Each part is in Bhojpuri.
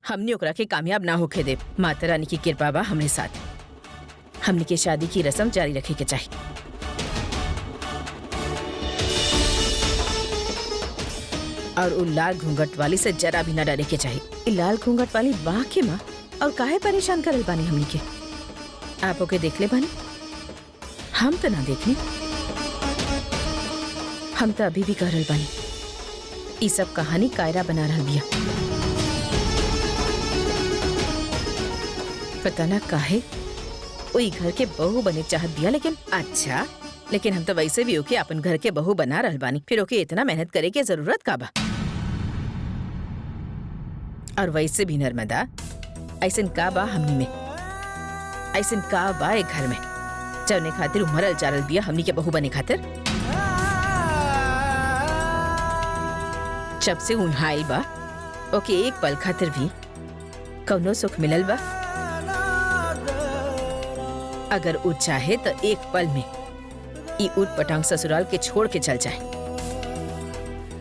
हमने ओकरा के कामयाब ना होके दे। माता रानी की कृपा बा हमरे साथ। हमने के शादी की रस्म जारी रखे के चाहिए। और उ लाल घूंघट वाली से जरा भी ना डरे के चाहिए। इ लाल घूंघट वाली बा के माँ और काहे परेशान करल बानी हमनी के? आप ओके देख ले बानी? हम तो ना देखनी। हम तो अभी भी कह रहल बानी ई सब कहानी कायरा बना रहल बिया। पता ना काहे वही घर के बहू बने चाहत बिया। लेकिन हम तो वैसे भी ओके अपन घर के बहू बना रहल बानी, फिर ओके इतना मेहनत करे के जरूरत का बा? और वैसे भी नर्मदा, ऐसन का बा हमनी में, ऐसन का बा एक घर में जौने खातिर उमरल चारल बिया हमनी के बहू बने खातिर? जब से उन्हाइल बा ओके एक पल खातिर भी कौनो सुख मिलल बा? अगर उ चाहे तो एक पल में ई उठ पटांग ससुराल के छोड़ के चल जाए।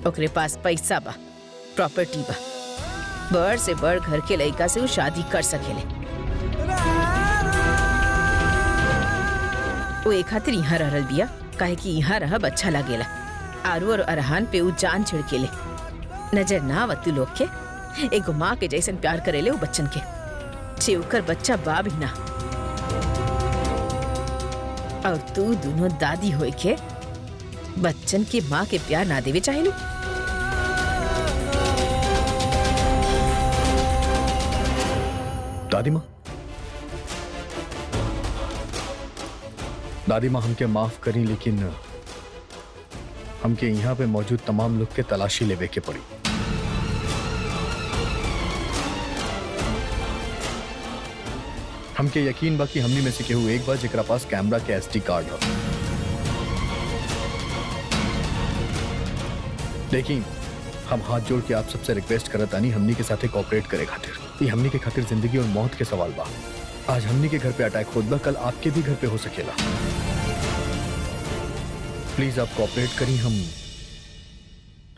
ओकरे पास पैसा बा, प्रॉपर्टी बा, बड़ से बड़ घर के लड़का से उ शादी कर सकेले। वो एक खातिर यहाँ रहल बिया काहे कि यहाँ रहब अच्छा लागेला। आरू और अरहान पे उ जान छिड़केले। नजर ना आवतु लोग के एगो माँ के जैसन प्यार करेले उ बच्चन के, जे ओकर बच्चा बा भी ना। और तू दोनों दादी होए के बच्चन के माँ के प्यार ना देवे चाहेलू? दादी माँ हमके माफ करी, लेकिन हमके यहाँ पे मौजूद तमाम लोग के तलाशी लेवे के पड़ी। हमके यकीन बा कि हमनी में से केहू एक बार जेकरा पास कैमरा के एसडी कार्ड हो। लेकिन हम हाथ जोड़ के आप सबसे रिक्वेस्ट करत आनी हमनी के साथे कोऑपरेट करे खातिर। ये हमनी के खातिर जिंदगी और मौत के सवाल बा। आज हमनी के घर पे अटैक होत बा, कल आपके भी घर पे हो सकेला। प्लीज आप कोऑपरेट करी।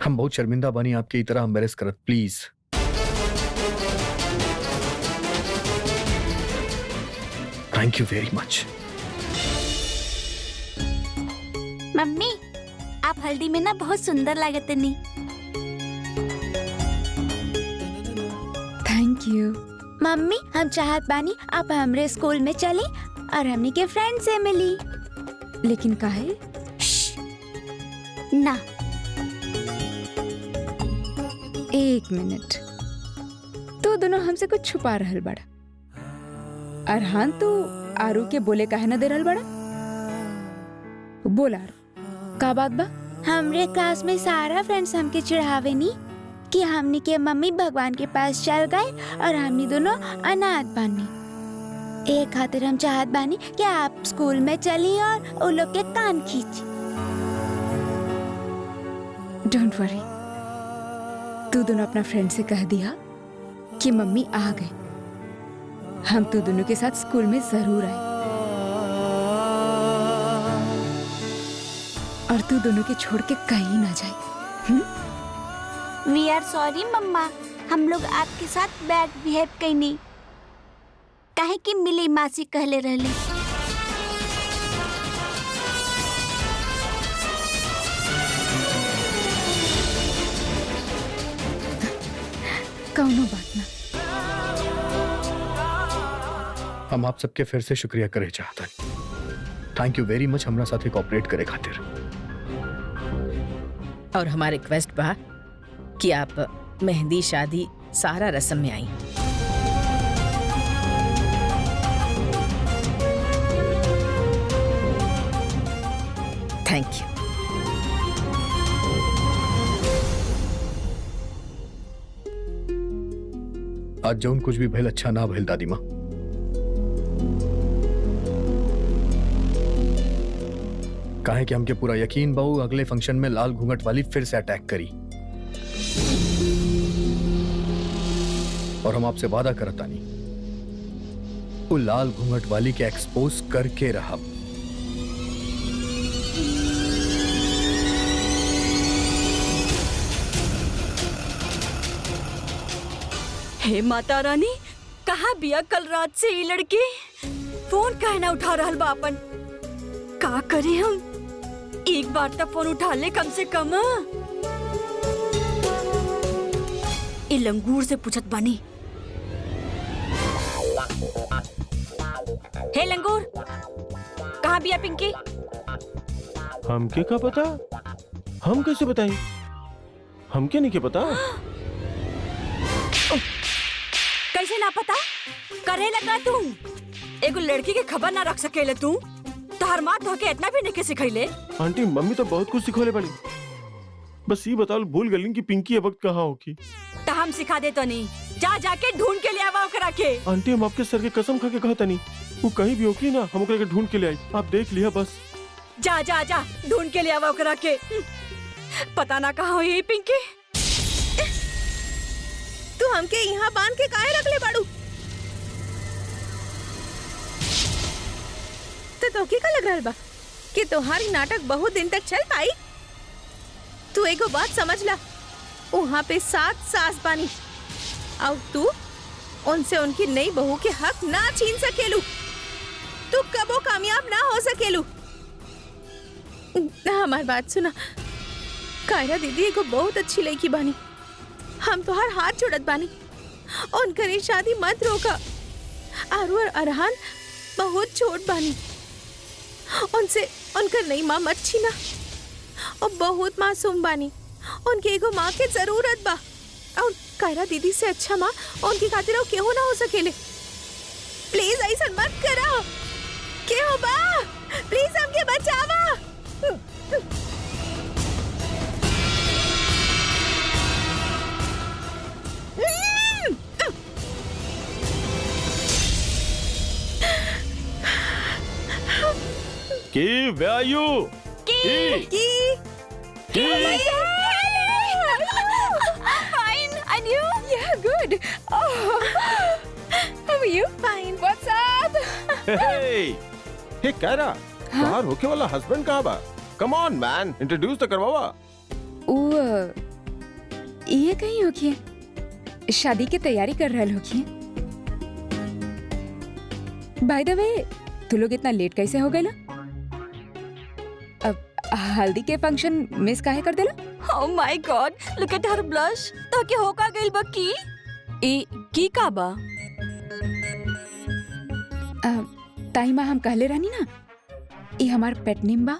हम बहुत शर्मिंदा बानी आपके ई तरह एम्बैरेस करत। प्लीज थैंक यू वेरी मच। मम्मी, आप हल्दी में ना बहुत सुंदर लागत नहीं। Thank you. मम्मी, हम चाहत बानी आप हमरे स्कूल में चली और हमनी के फ्रेंड से मिली। लेकिन काहे? ना, एक मिनट, तू दोनों हमसे कुछ छुपा रहल बड़ा। अरहान, तू आरू के बोले काहे ना दे रहल बड़ा? बोल आरू, का बात बा? हमरे क्लास में सारा फ्रेंड्स हमके चिढ़ावे नी कि हमनी के मम्मी भगवान के पास चल गए और हमनी दोनों अनाथ बानी। एक खातिर हम चाहत बानी कि आप स्कूल में चली और उन लोग के कान खींची। डोंट वरी, तू दोनों अपना फ्रेंड से कह दिया कि मम्मी आ गए। हम तू दोनों के साथ स्कूल में जरूर आए और तू दोनों के छोड़ के कहीं ना जाए। वी आर सॉरी मम्मा, हम लोग आपके साथ बैड बिहेव कईनी काहे कि मिली मासी कहले रहली। कौनो बात ना। हम आप सबके फिर से शुक्रिया करे चाहता। थैंक यू वेरी मच हमरा साथे कोऑपरेट करे खातिर। और हमारी रिक्वेस्ट बा कि आप मेहंदी, शादी, सारा रस्म में आई। Thank you. आज जौन कुछ भी भइल अच्छा ना भइल दादी माँ। काहे कि हमके पूरा यकीन बाऊ अगले फंक्शन में लाल घूंघट वाली फिर से अटैक करी। और हम आपसे वादा करतानी वो लाल घूंघट वाली के एक्सपोज करके रहा। हे माता रानी, कहाँ बिया कल रात से ये लड़की? फोन काहे ना उठा रहल बा अपन? का करे हम? एक बार तक फोन उठा ले कम से कम। ये लंगूर से पूछत बानी। हे लंगूर, कहाँ बिया पिंकी? हमके का पता? हम कैसे बताई? हमके नहीं के पता। कैसे ना पता? करे लगा तू? एगो लड़की के खबर ना रख सकेले तू? तोहर माँ तोहके इतना भी नहीं के सिखैले? आंटी मम्मी तो बहुत कुछ सिखोले बड़ी। बस ये बताओ भूल गली कि पिंकी अब वक्त कहाँ होगी। तो हम सिखा दे तो नहीं। जा जाके ढूंढ के ले आवा ओकरा के। आंटी हम आपके सर के कसम खा के कहता नहीं, वो कहीं भी होगी ना, हम ओकरा के ढूंढ के ले आई। आप देख लिया बस। जा जा जा ढूंढ के ले आवा ओकरा के। पता ना कहाँ हुई पिंकी। तू हमके यहाँ बांध के काहे रख ले बाड़ू? तो तोके का लग रहल बा कि तोहारी नाटक बहुत दिन तक चल पाई? तू एगो बात समझ ला, वहाँ पे 7 सास बानी और तू उनसे उनकी नई बहू के हक ना छीन सकेलू। तू कबो कामयाब ना हो सकेलू। हमारी बात सुना, कायरा दीदी एगो बहुत अच्छी लड़की बानी। हम तोहार हाथ जोड़त बानी, उनकरी शादी मत रोका। आरू और अरहान बहुत छोट बानी, उनसे उनकर नई माँ मत छीना। और बहुत मासूम बानी, उनके एगो माँ के जरूरत बा। और कायरा दीदी से अच्छा माँ उनकी खातिर और केहू ना हो सकेले। प्लीज ऐसा मत करा। केहू बा, प्लीज हमके बचावा। की वैल्यू की Fine, and you? Yeah, good. Oh, how are you? Fine. What's up? हे कायरा, बाहर होके वाला हस्बैंड कहाँ बा? कम ऑन मैन, इंट्रोड्यूस तो करवावा। ये कहीं होगी, शादी की तैयारी कर रहे होगी। बाय द वे, तू लोग इतना लेट कैसे हो गए ना? अब हल्दी के फंक्शन मिस काहे कर देला? Oh my God, look at her blush. तो के होका गइल बा की? ए की का बा? ताईमा हम कहले रहनी ना, ये हमार पेट नेम बा।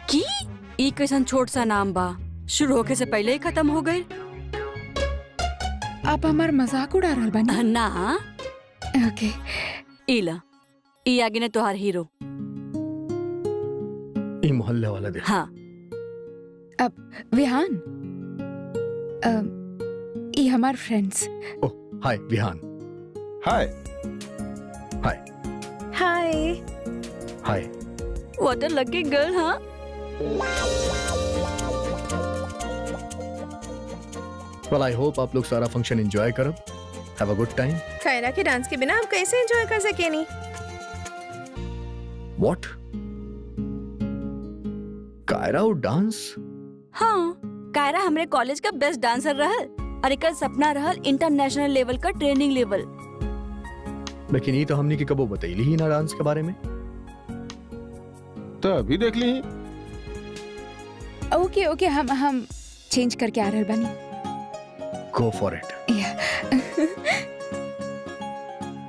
की? ई कैसन छोट सा नाम बा? शुरू होके से पहले ही खत्म हो गई? आप हमार मजाक उड़ा रहल बानी? ना। ओके। इला, ई आगे ने तोहार हीरो। ये मोहल्ले वाला दे। हाँ। अब विहान, ये हमार फ्रेंड्स। ओह हाय विहान। हाय। हाय हाय। हाय। What a lucky girl, हाँ? Well, I hope आप लोग सारा फंक्शन एंजॉय करो। Have a good time. कायरा के डांस के बिना हम कैसे एंजॉय कर सके नहीं? What? कायरा और डांस? हाँ, कायरा हमरे कॉलेज का बेस्ट डांसर रहल और एकर सपना रहल इंटरनेशनल लेवल का ट्रेनिंग लेवल। लेकिन ये तो हमने की कबो बतैली ही ना डांस के बारे में। तो अभी देख ली। ओके ओके, हम चेंज करके आ रहल बानी। Go for it.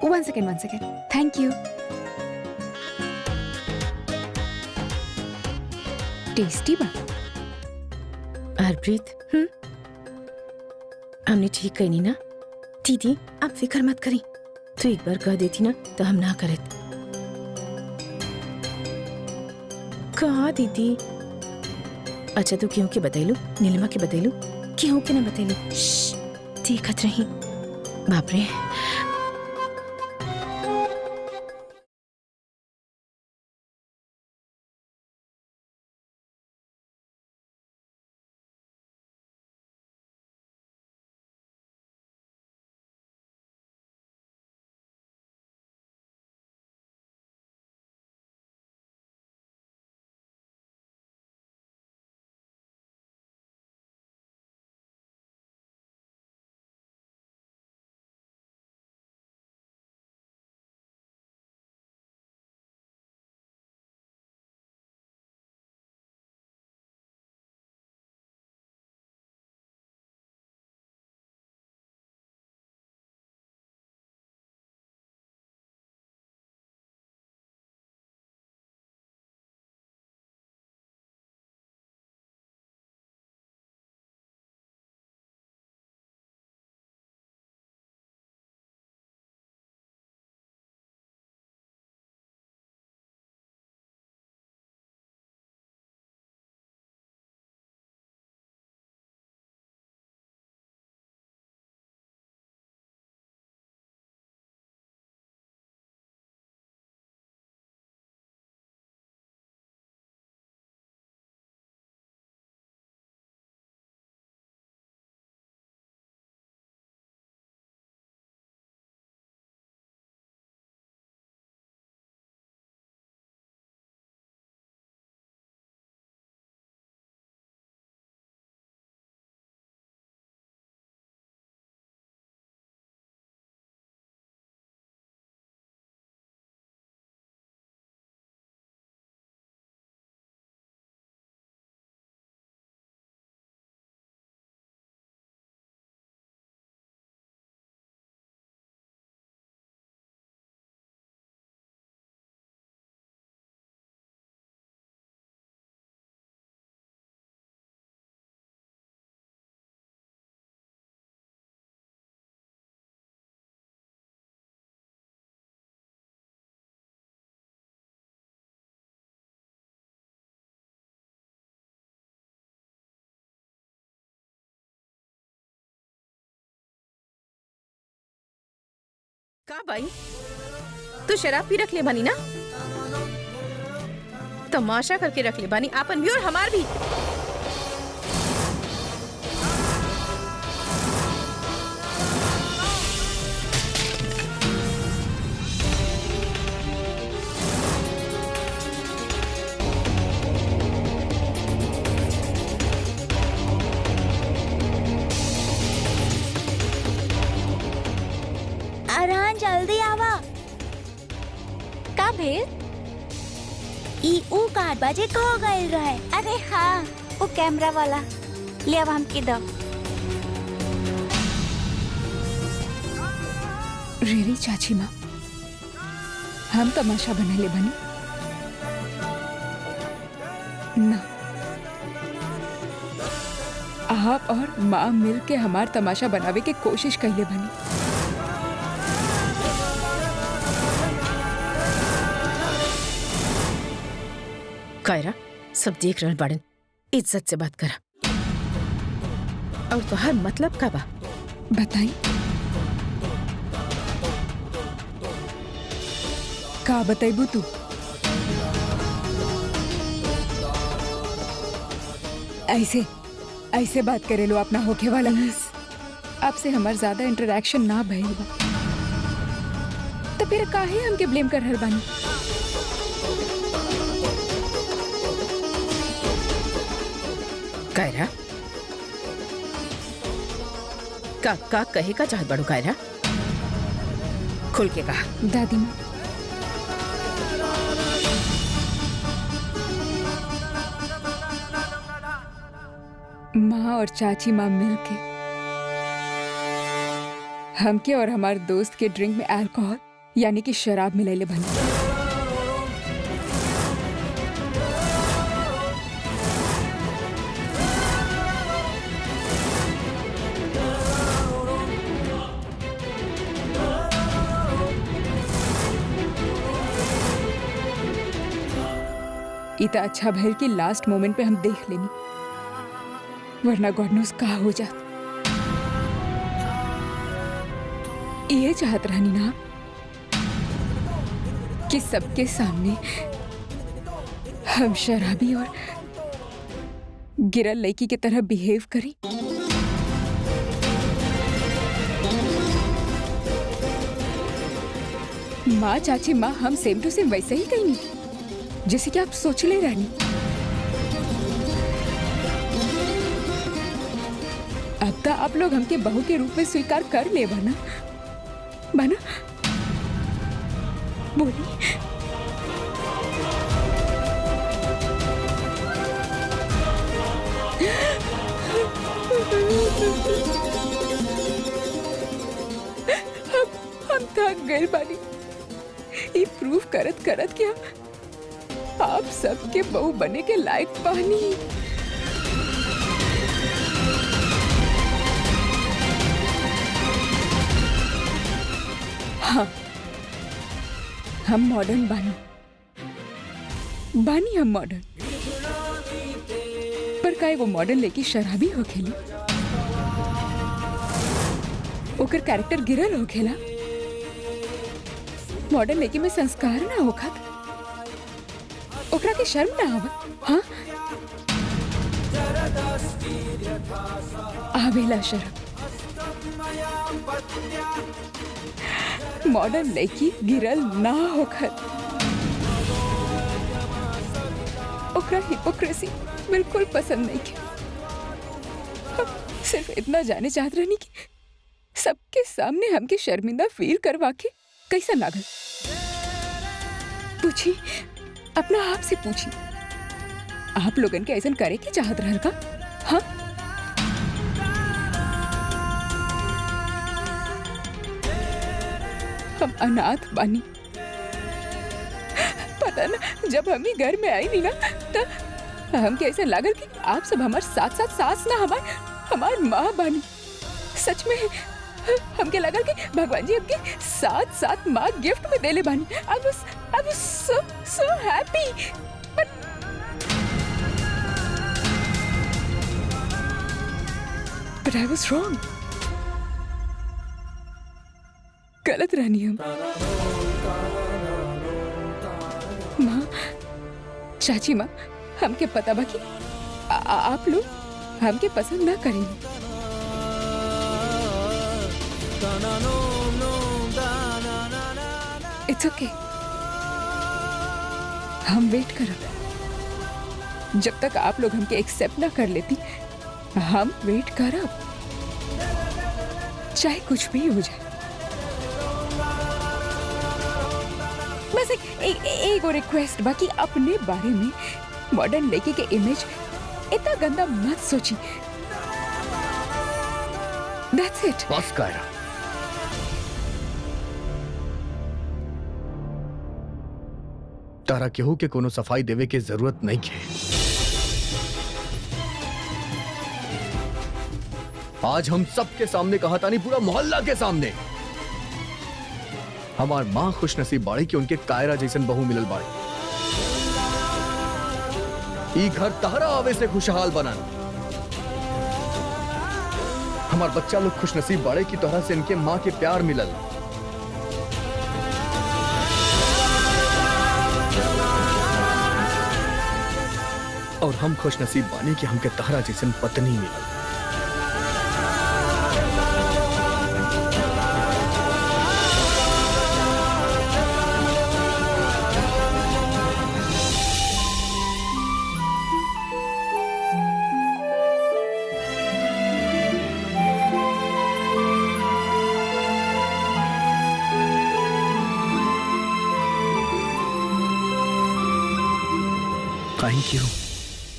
One second. Thank you. Tasty बा। हरप्रीत, हमने ठीक कही नहीं ना? दीदी आप फिक्र मत करी, तू एक बार कह देती ना तो हम ना करत। कहा दीदी? अच्छा तू क्यों के बतैलू? नीलिमा के बतैलू? क्यों के ना बतैलू? देखत रही। बाप रे। का भाई तू शराब पी रख ले बानी ना? तमाशा करके रख ले बानी आपन भी और हमार भी। अरहान जल्दी आवा। का भेल? ई ऊ 8 बजे खो गए रहे। अरे हाँ, वो कैमरा वाला ले अब हमके दो। रियली चाची माँ, हम तमाशा बनले बनी ना। आप और माँ मिल के हमार तमाशा बनावे के कोशिश कैले बनी। कायरा सब देख रहल बाड़न, इज्जत से बात करा। और तोहार मतलब का बा? बताई का बताइबू तू? ऐसे ऐसे बात करे लो अपना होके वाला। आपसे हमार ज्यादा इंटरेक्शन ना भइल बा, तो फिर काहे हमके ब्लेम कर रहल बानी? कायरा का कहे का चाहत बाड़ू कायरा? खुल के कहा। दादी माँ, माँ और चाची माँ मिलके हमके और हमारे दोस्त के ड्रिंक में अल्कोहल यानी कि शराब मिलाइले बनी। इतना अच्छा भैल कि लास्ट मोमेंट पे हम देख लेनी, वरना गॉड नोस कहा हो जात। ये चाहत रहनी ना कि सबके सामने हम शराबी और गिरल लड़की की तरह बिहेव करी। माँ चाची माँ हम सेम टू सेम वैसे ही कहीं नहीं जैसे कि आप सोच ले रहनी। अब तो आप लोग हमके बहू के रूप में स्वीकार कर ले बना बना बोली। हम थक गए बानी ये प्रूव करत करत कि हम आप सबके बहू बने के लायक बानी। हाँ, हम मॉडर्न बानी हम मॉडर्न, पर काहे वो मॉडर्न लेके शराबी हो खेली? ओकर कैरेक्टर गिरल हो खेला। मॉडर्न लेके में संस्कार ना होखत, ओकरा के शर्म ना आवा? हाँ, आवेला शर्म। मॉडर्न लड़की गिरल ना होखत, ओकरा हिपोक्रेसी बिल्कुल पसंद नहीं के। हम सिर्फ इतना जाने चाहत रहनी कि सबके सामने हमके शर्मिंदा फील करवा के कैसा लागल। पूछी अपना आप से पूछी, आप लोगन के ऐसा करे की चाहत रहल का? हाँ, हम अनाथ बानी। पता ना जब हम ही घर में आई नहीं ना तब हमके ऐसा लागल कि आप सब हमारे साथ साथ सास ना हमार माँ बानी। सच में हमके लगल कि भगवान जी हमके साथ साथ माँ गिफ्ट में देले बानी। I was so happy. But I was wrong. गलत रहनी हम। माँ, चाची माँ, हमके पता बा कि आप लोग हमके पसंद ना करेंगे। इट्स ओके, हम वेट करब। जब तक आप लोग हमके एक्सेप्ट ना कर लेती, हम वेट करब, चाहे कुछ भी हो जाए। बस एक और रिक्वेस्ट बाकी, अपने बारे में मॉडर्न लड़की के इमेज इतना गंदा मत सोची। That's it. बस कायरा, तारा केहू के कोनो सफाई देवे के जरूरत नहीं है। आज हम सबके सामने कहा था, नहीं पूरा मोहल्ला के सामने, हमार माँ खुश नसीब बाड़ी कि उनके कायरा जैसन बहू मिलल बाड़ी। ई घर तहरा आवे से खुशहाल बनन। हमार बच्चा लोग खुश नसीब बाड़े की तोहरा से इनके माँ के प्यार मिलल। और हम खुश नसीब बानी कि हमके तहरा जैसन पत्नी मिलल।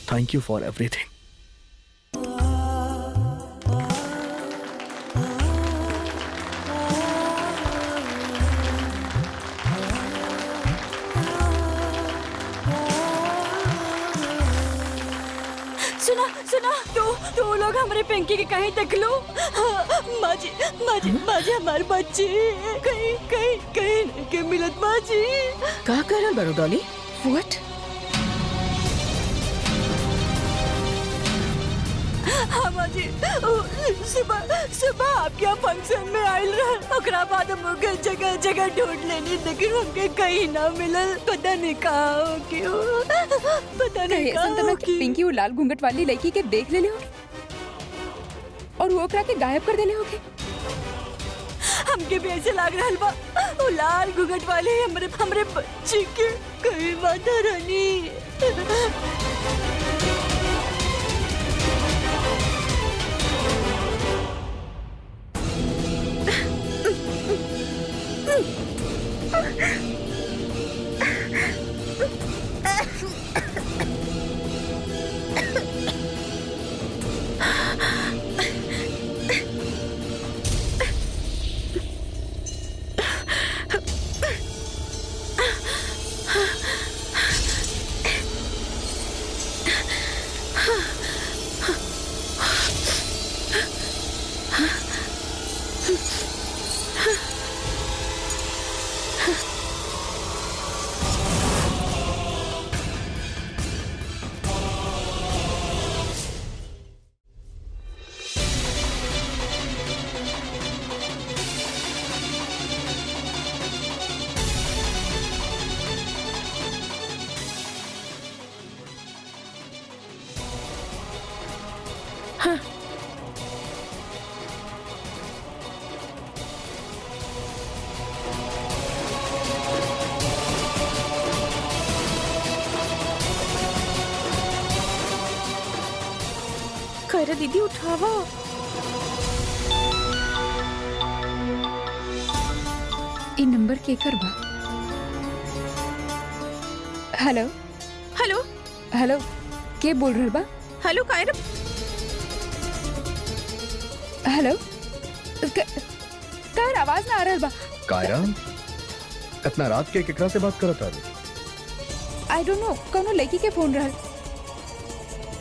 Thank you for everything. सुना सुना, तो लोग हमारे पिंकी के कहीं देख लो। माजी माजी माजी, हमारे बच्चे कहीं कहीं कहीं के मिलत। माजी का करल बड़ो डॉली? What? हाँ माजी, सुबह आपके यहाँ फंक्शन में आयल रहा, ओकरा बाद हम जगह जगह ढूंढ लेनी, लेकिन हमके कहीं ना मिलल। पता नहीं कहाँ हो क्यों, पता नहीं कहाँ हो क्यों। पिंकी वो लाल घूंघट वाली लड़की के देख ले होगी और वो ओकरा के गायब कर देले होगी। हमके भी ऐसे लग रहा बा, वो लाल घूंघट वाले हमरे बच्चे के कहीं माता रानी। कायरा दीदी उठावा। ई नंबर के कर बा? हेलो हेलो हेलो, के बोल रहा बा? हेलो कायरा। हेलो, कायरा आवाज ना आ रहा बा। कायरा, इतना रात के केकरा से बात करत तारू? आई डोंट नो, कौनो लड़की के फोन रहल,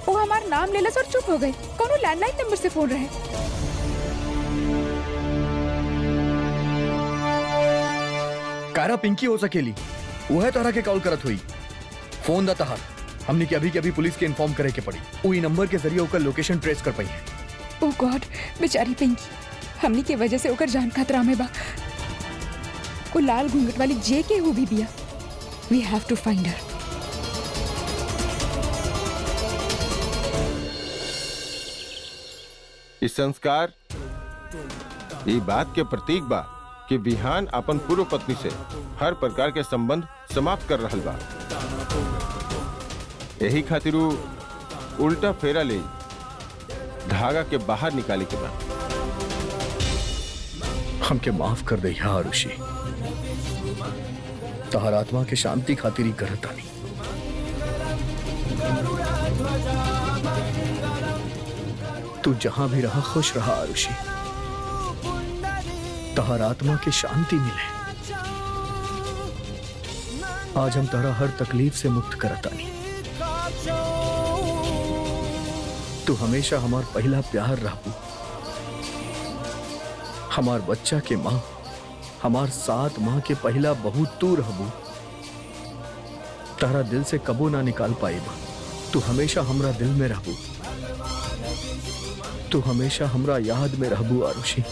वो हमार नाम लेलस और चुप हो गई। कौनो लैंडलाइन नंबर से फोन रहे। कायरा पिंकी हो सकेली, वो है तरह के कॉल करत हुई। फोन दा तहार हमने के अभी पुलिस के इन्फॉर्म करे के पड़ी। वही नंबर के जरिए ओकर लोकेशन ट्रेस कर पाई है। ओह गॉड, बेचारी पिंकी, हमनी के वजह से ओकर जान खतरा में बा। वो लाल घूंघट वाली जे के हु भी बिया। V have two find her. इस संस्कार ये बात के प्रतीक बा कि विहान अपन पूर्व पत्नी से हर प्रकार के संबंध समाप्त कर रहल बा। यही खातिर उ उल्टा फेरा ले धागा के बाहर निकाले के बा। हमके माफ कर दे आरुषि, तहर आत्मा के शांति खातिर ही करत आनी। तू जहां भी रहा खुश रहा आरुषि, तहर आत्मा की शांति मिले। आज हम तहरा हर तकलीफ से मुक्त करत आनी। तू हमेशा हमार पहला प्यार रहबू, हमार बच्चा के माँ, हमार 7 माँ के पहला बहू तू रहबू। तारा दिल से कबो ना निकाल पाएबा। तू हमेशा हमरा दिल में रहबू, तू हमेशा हमरा याद में रहबू आरुषि।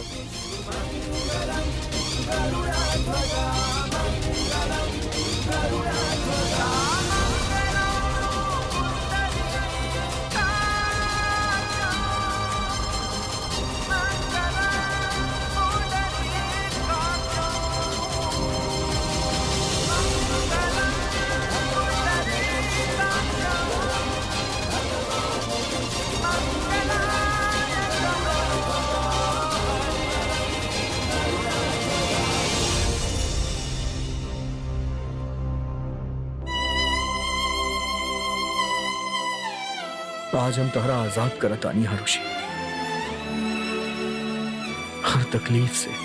आज हम तहरा आजाद करत आनी आरुषि, हर तकलीफ से।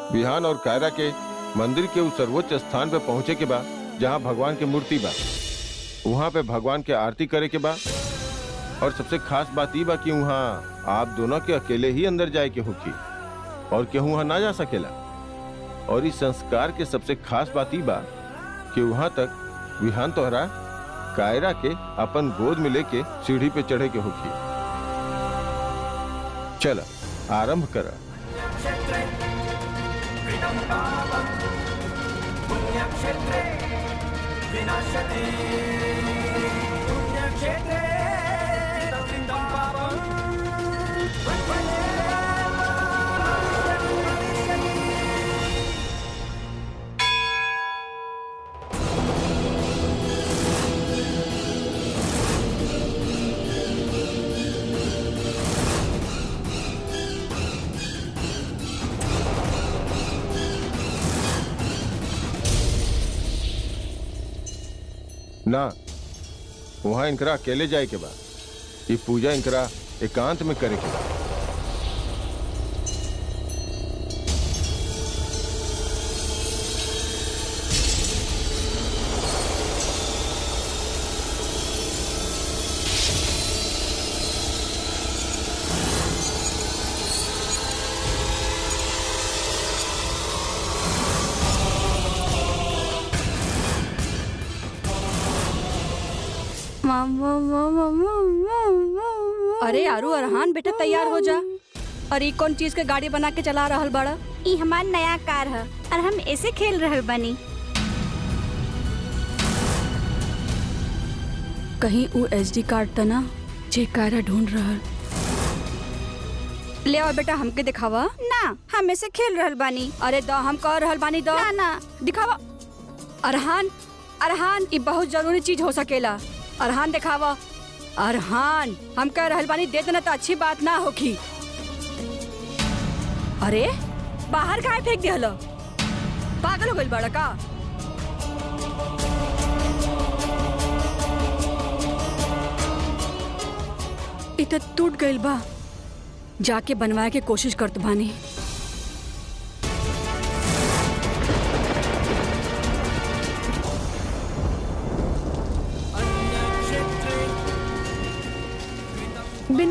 विहान और कायरा के मंदिर के उस सर्वोच्च स्थान पे पहुंचे के बाद जहां भगवान की मूर्ति बा, वहां पे भगवान के आरती करे के बाद। और सबसे खास बात ई बा कि वहां आप दोनों के अकेले ही अंदर जाए के होखी और केहू वहां ना जा सकेला। और इस संस्कार के सबसे खास बात ई बा कि वहां तक विहान तोहरा कायरा के अपन गोद में लेके सीढ़ी पे चढ़े के होखी। चल आरंभ कर। ना, वहां इनकरा अकेले जाए के बाद। ये पूजा इनकरा एकांत में करे के बाद। अरे आरू अरहान बेटा तैयार हो जा। और ये कौन चीज के गाड़ी बना के चला रहल बड़ा? ई हमार नया कार है और हम ऐसे खेल रहल बनी। कहीं वो SD कार्ड त ना जे कायरा ढूंढ रहल। ले आओ बेटा, हमके दिखावा। ना, हम ऐसे खेल रहल बानी। अरे दो, हम कह रहल बानी दो। ना ना, दिखावा। अरहान अरहान, ये बहुत जरूरी चीज हो सकेला। अरहान दिखावा। अरहान, हम कह रहल बानी दे देना तो अच्छी बात ना होगी। अरे बाहर काहे फेंक दिहलो? पागल हो गइल बड़ा का? इ त टूट गइल बा। जाके बनवाए के कोशिश करत बानी।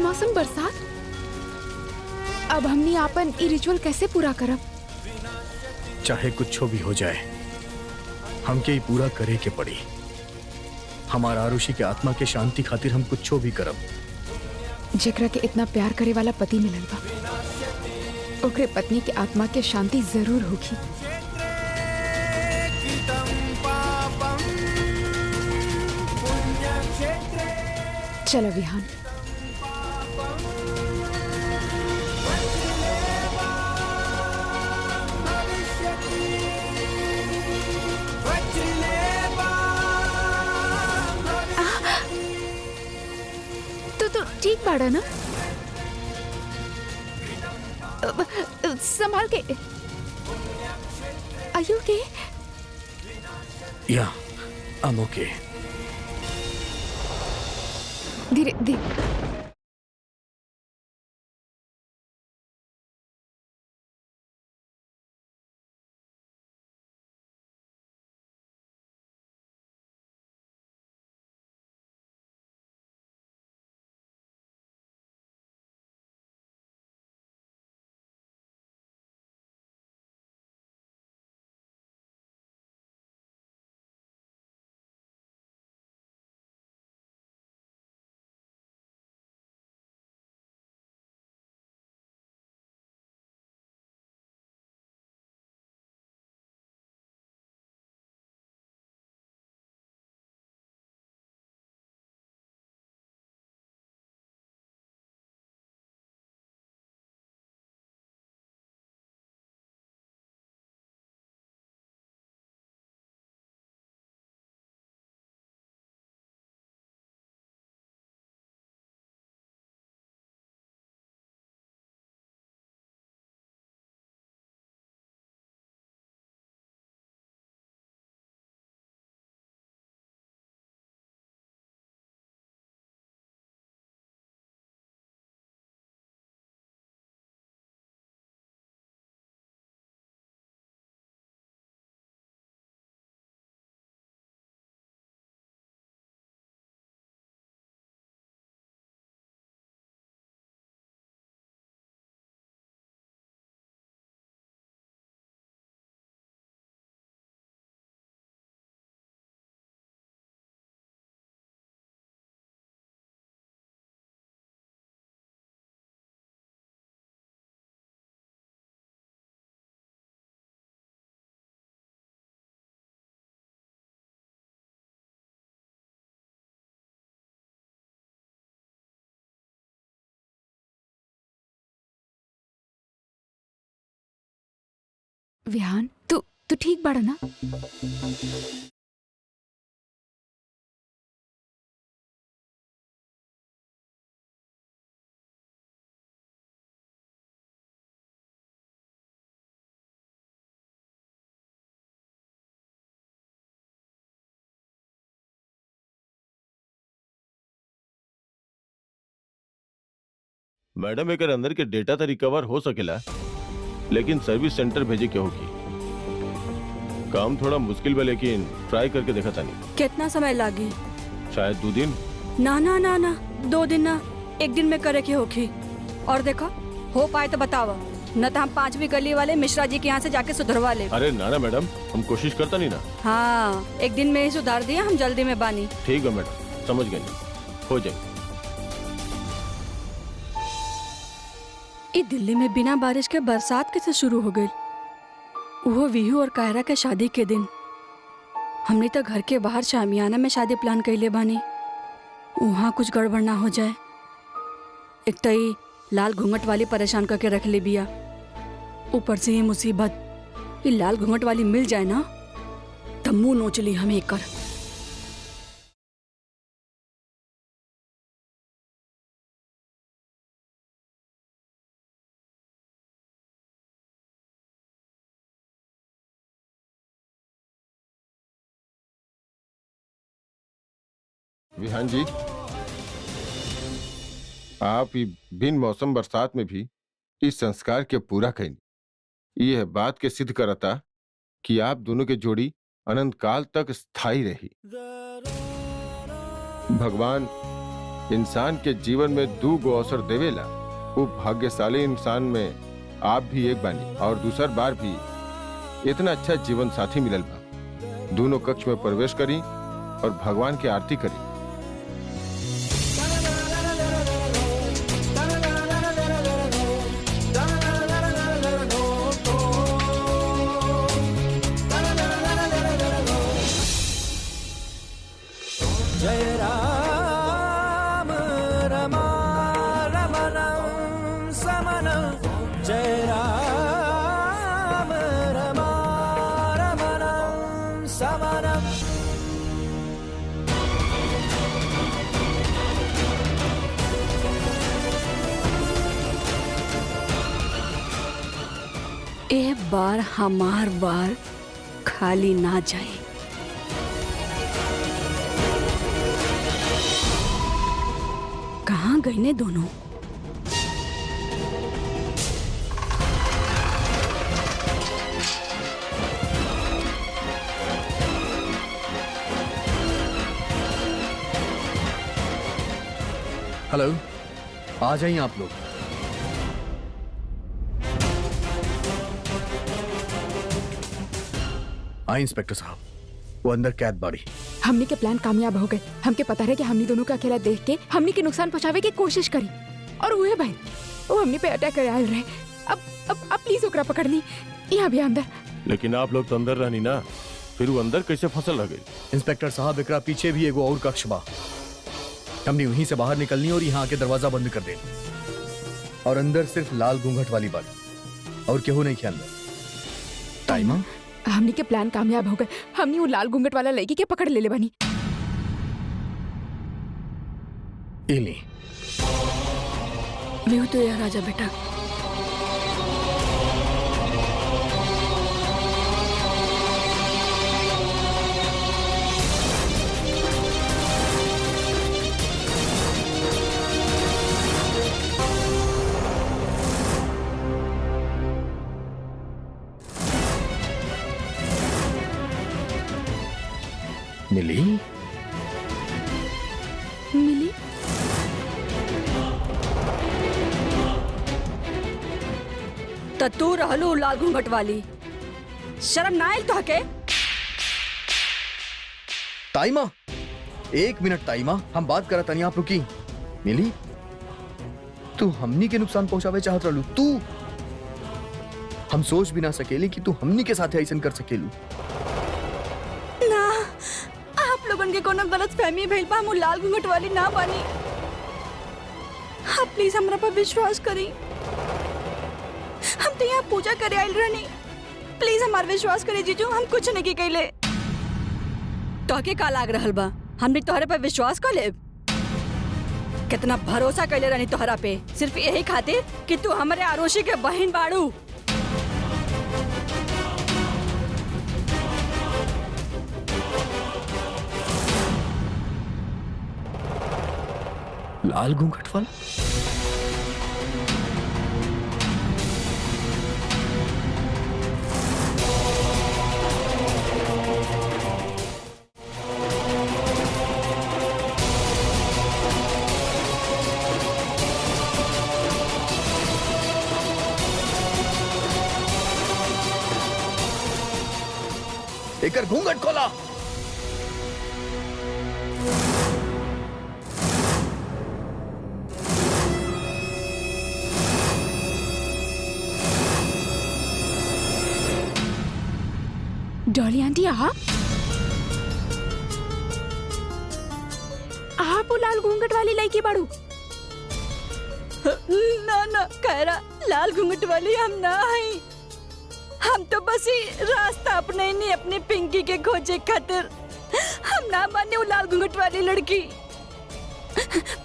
बेमौसम बरसात। अब हमनी आपन ई रिचुअल कैसे पूरा करब? चाहे कुछ भी हो जाए, हमके ही पूरा करे के पड़ी। हमारा आरुषि के आत्मा के शांति खातिर हम कुछ भी करब। जेकरा के इतना प्यार करे वाला पति मिलल बा, ओकरे पत्नी के आत्मा के शांति जरूर होगी। चलो विहान। तो ठीक बाड़ा ना? संभाल के। Are you okay? या I'm okay. धीरे धीरे। विहान, तू ठीक बाड़ा ना? मैडम एकर अंदर के डेटा तो रिकवर हो सकेला, लेकिन सर्विस सेंटर भेजे के होगी। काम थोड़ा मुश्किल बा, लेकिन ट्राई करके देखा तानी। कितना समय लागी? शायद 2 दिन। ना ना ना ना, 2 दिन ना, 1 दिन में करे के होगी। और देखो हो पाए तो बताओ, न तो हम 5वीं गली वाले मिश्रा जी के यहाँ से जाके सुधरवा ले। अरे ना ना मैडम, हम कोशिश करता नहीं ना। हाँ, 1 दिन में ही सुधार दिया, हम जल्दी में बानी। ठीक है मैडम, समझ गए, हो जाए। ये दिल्ली में बिना बारिश के बरसात कैसे शुरू हो गई? वो विहू और कायरा के शादी के दिन हमने तो घर के बाहर शामियाना में शादी प्लान कैले बानी। वहाँ कुछ गड़बड़ ना हो जाए। एक तो ये लाल घूंघट वाली परेशान करके रख ले बिया, ऊपर से ये मुसीबत। ये लाल घूंघट वाली मिल जाए ना तब मुंह नोच ली हमें कर। विहान जी, आप बिन मौसम बरसात में भी इस संस्कार के पूरा कहीं यह बात के सिद्ध करता कि आप दोनों के जोड़ी अनंत काल तक स्थायी रही। भगवान इंसान के जीवन में 2 गो अवसर देवेला। वो भाग्यशाली इंसान में आप भी एक बानी और दूसर बार भी इतना अच्छा जीवन साथी मिलल बा। दोनों कक्ष में प्रवेश करी और भगवान की आरती करी। जय राम रमणं समनं जय राम रमणं समनं। एक बार हमार वार खाली ना जाए। कहाँ गए ने दोनों? हेलो, आ जाइए आप लोग। आए इंस्पेक्टर साहब, वो अंदर कैद बाड़ी। हमने के प्लान कामयाब हो गए। हमके पता है कि हमने दोनों का अकेला देख के हमने के नुकसान पहुंचावे की कोशिश करी और हुए भाई वो हमने पे अटैक कर आयल रहे। अब प्लीज ओकरा पकड़ ली यहाँ भी अंदर। लेकिन आप लोग तो अंदर रहनी ना, फिर वो अंदर कैसे फसल रह गई? इंस्पेक्टर साहब, एकरा पीछे भी एगो और कक्ष बा। हमने वहीं से बाहर निकलनी और यहाँ आके दरवाजा बंद कर देनी और अंदर सिर्फ लाल घूंघट वाली बात और केहू नहीं के अंदर। टाइमा, हमने के प्लान कामयाब हो गए। हमने वो लाल घूंघट वाला लड़की के पकड़ ले बनी। इली व्यू तो यार राजा बेटा। मिली मिली तो तू रहलू लाल घूंघट वाली, शर्म ना आयल तो के? टाइमा, 1 मिनट टाइमा, हम बात करा तनी, आप रुकी। मिली, तू हमनी के नुकसान पहुंचावे चाहत रहलू। तू, हम सोच भी ना सकेली कि तू हमनी के साथ ऐसा कर सकेलू। ना, आप लोगन के कोनो गलत फहमी भइल बा। हम लाल घूंघट वाली ना बानी। आप प्लीज हमरा पर विश्वास करी। हम तो यहाँ पूजा करे आइल रहनी। प्लीज हमार विश्वास करे जीजू, हम कुछ नहीं कैले। तोहके का लाग रहल बा? हमने तोहरे पर विश्वास कर ले। कितना भरोसा कैले रहनी तोहरा पे, सिर्फ यही खातिर कि तू हमारे आरोशी के बहन बाड़ू। लाल घूंघट वाला? एकर घूंघट खोला। डॉली आंटी, आप वो लाल घूंघट वाली लड़की बाड़ू? ना ना कहरा, लाल घूंघट वाली हम ना हई। हम तो बस ही रास्ता अपने नहीं अपने पिंकी के खोजे खातिर। हम ना माने वो लाल घूंघट वाली लड़की।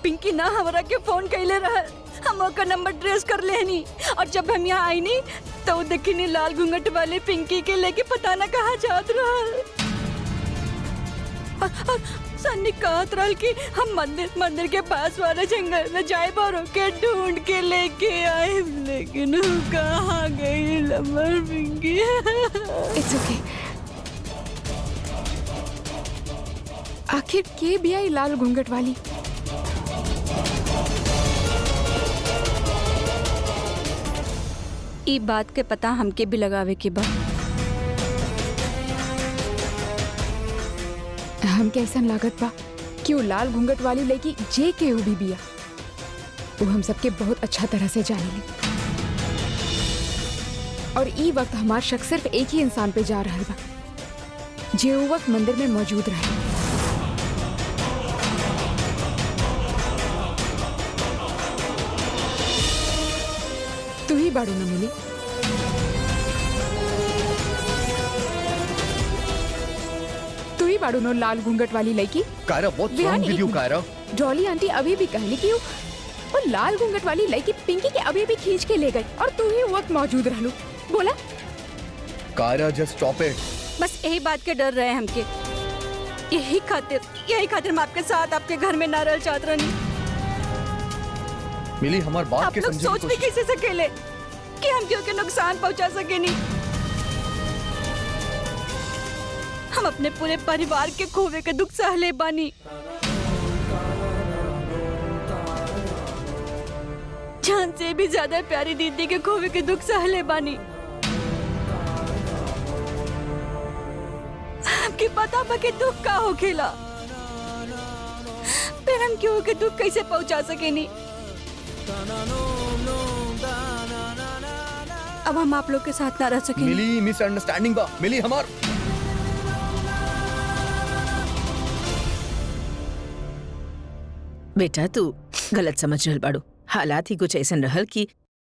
पिंकी ना हमरा के फोन कैले रहा, हम ओकर नंबर ट्रेस कर लेनी और जब हम यहाँ आई नी तो देखनी लाल घूंघट वाले पिंकी के लेके पता ना कहाँ जात रहा। और सन्नी कहत रहल कि हम मंदिर के पास वाले जंगल में जाए बारो के ढूंढ के लेके आए, लेकिन वो कहाँ गई लमर पिंकी। इट्स ओके। आखिर के भी आई लाल घूंघट वाली? ई बात के पता हमके भी लगावे के बा। हम कैसन लागत बा कि वो लाल घूंघट वाली लड़की जे के भी बिया, वो हम सबके बहुत अच्छा तरह से जानेली। और ई वक्त हमार शक सिर्फ एक ही इंसान पे जा रहा बा, जे वो वक्त मंदिर में मौजूद रहे। तू ही बाड़ू न मिली। तू ही बाड़ू न लाल घूंघट वाली लड़की। कायरा, व्हाट्स विहान, रॉन्ग विद यू एक कायरा? डॉली आंटी अभी भी कहली कि वो लाल घूंघट वाली लड़की पिंकी के अभी भी खींच के ले गई और तू ही वो वक्त मौजूद रहलू। बोला कायरा, जस्ट स्टॉप इट। बस यही बात के डर रहे हमके। यही खातिर मैं आपके साथ आपके घर में ना रह चाहत रहनी। मिली, हमार बात आप के लोग समझे सोच भी कैसे सकेले कि हम क्यों के नुकसान पहुंचा सके नहीं। हम अपने पूरे परिवार के खोवे के दुख सहले बानी। जान से भी ज्यादा प्यारी दीदी के खोवे के दुख सहले बानी। हमके पता बा के दुख का होखेला, फिर हम क्यों के दुख कैसे पहुंचा सके नहीं। अब हम आप लोग के साथ ना रह सके। मिली, मिसअंडरस्टैंडिंग बा। मिली, हमार बेटा तू गलत समझ रहल बाड़ू। हालात ही कुछ ऐसन रहल कि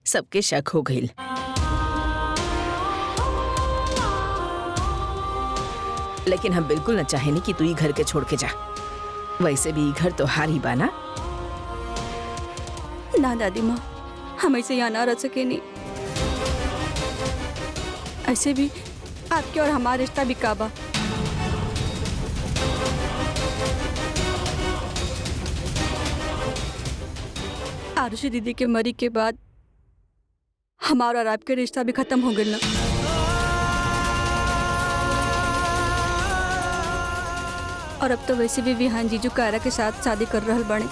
सबके शक हो गईल। लेकिन हम बिल्कुल न चाहेनी कि तू ई घर के छोड़ के जा। वैसे भी ई घर तो हार ही बाना। ना दादी माँ, हम ऐसे यहाँ ना रह सके नहीं। ऐसे भी आपके और हमारा रिश्ता भी काबा। आरुषि दीदी के मरी के बाद हमारा और आपके रिश्ता भी खत्म हो गया ना। और अब तो वैसे भी विहान जीजू कायरा के साथ शादी कर रहल बने,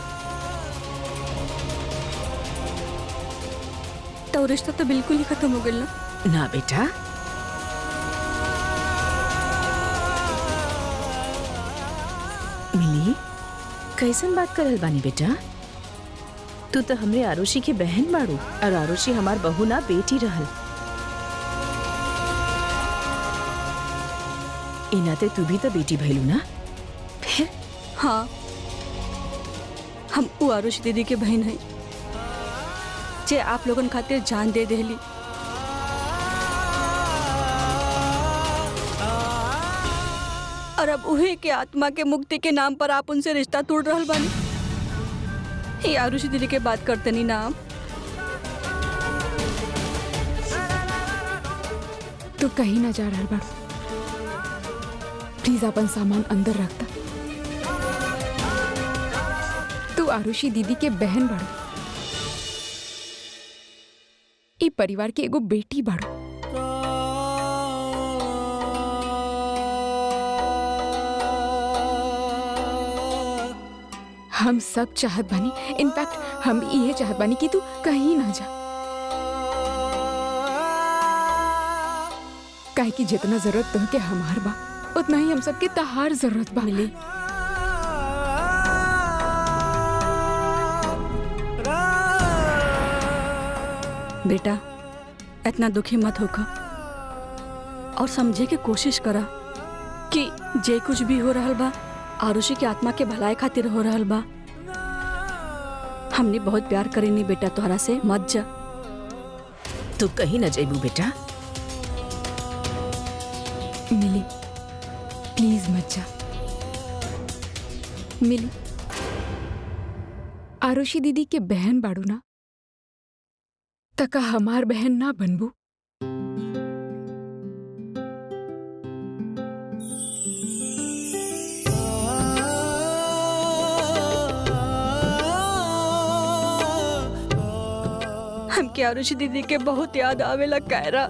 तो रिश्ता तो बिल्कुल ही खत्म हो गया ना। ना बेटा, मिली कैसन बात करल बानी बेटा? तू तो हमरे आरुषि की बहन बाड़ू और आरुषि हमार बहू ना बेटी रहल। इनाते तू भी तो बेटी भइलू ना। फिर हाँ, हम वो आरुषि दीदी के बहन हैं जे आप लोगन खातिर जान दे देली। और अब उहे के आत्मा के मुक्ति के नाम पर आप उनसे रिश्ता तोड़ रहल बानी। ये आरुषि दीदी के बात करते नहीं ना आप। तू कहीं ना जा रहा बाड़ू। प्लीज अपन सामान अंदर रखता। तू आरुषि दीदी के बहन बाड़ू, ई परिवार की एगो बेटी बाड़ू। हम सब चाहत बानी, इनफैक्ट हम ये चाहत बानी कि तू कहीं ना जा। काहे कि जितना जरूरत तुमके हमार बा, उतना ही हम सबके तहार जरूरत बा। मिली, बेटा इतना दुखी मत होगा और समझे की कोशिश करा कि जे कुछ भी हो रहल बा आरुषि की आत्मा के भलाई खातिर हो रहल बा। हमने बहुत प्यार करेनी बेटा, तोहरा से मत जा। तू कहीं न जेबू बेटा। मिली प्लीज मत जा। मिली, आरुषि दीदी के बहन बाड़ू ना, तका हमार बहन ना बनबू। हमके आरुषि दीदी के बहुत याद आवेला कायरा।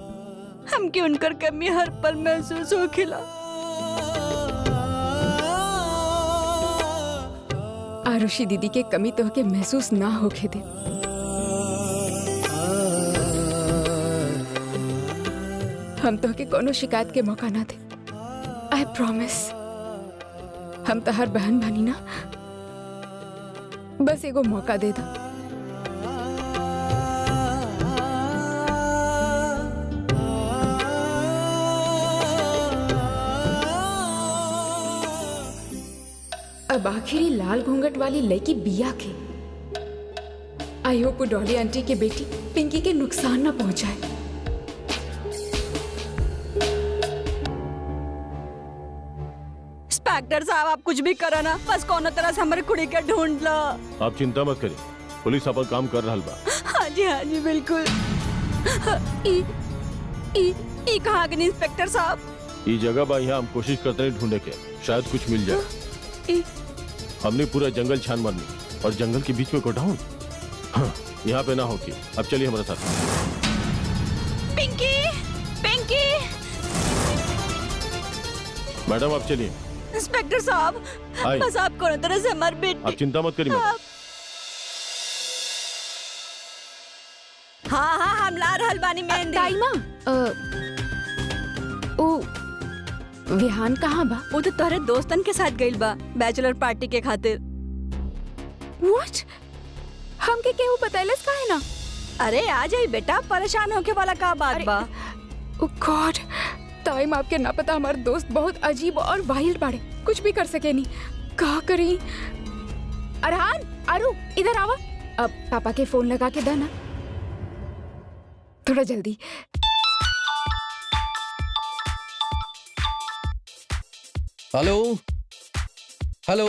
हमके उनकर कमी हर पल महसूस होखेला। आरुषि दीदी के कमी तो के महसूस ना होके दे। हम तो के कोनो शिकायत के मौका ना दे। I promise. हम तो हर बहन बनी ना, बस एगो मौका दे दा। अब आखिरी लाल घूंघट वाली लड़की बिया के। आई होप डॉली आंटी के बेटी पिंकी के नुकसान ना पहुंचाए। इंस्पेक्टर साहब आप कुछ भी करो ना, बस कोनो तरह से हमारे कुड़ी के ढूंढ लो। आप चिंता मत करिए, पुलिस अपन काम कर रहल बा। हाँ जी बिल्कुल। ई कहाँ गए इंस्पेक्टर साहब? ये जगह बा, यहाँ हम कोशिश करते हैं ढूंढे के, शायद कुछ मिल जाए। हमने पूरा जंगल छान मारनी और जंगल के बीच में गोडाउन। हाँ, यहाँ पे ना होगी। अब चलिए हमारे साथ। पिंकी, पिंकी। मैडम आप चलिए। इंस्पेक्टर साहब, आइए। बस आप कोनो तरह से हमारे बेटी। आप चिंता मत करिए मैडम। हाँ हम ला रहल बानी मेहंदी। ताईमा, ओ विहान कहाँ बा? वो तो तोहरे दोस्तन के साथ गइल बा बैचलर पार्टी के खातिर। व्हाट? हमके केहू बतैलस काहे ना? अरे आ जाई बेटा, परेशान होके वाला का बात बा? ओ गॉड, टाइम आपके ना पता हमारे दोस्त बहुत अजीब और वाइल्ड बाड़े, कुछ भी कर सके नहीं। का करी? अरहान, अरु इधर आवा। अब पापा के फोन लगा के देना थोड़ा जल्दी। हेलो हेलो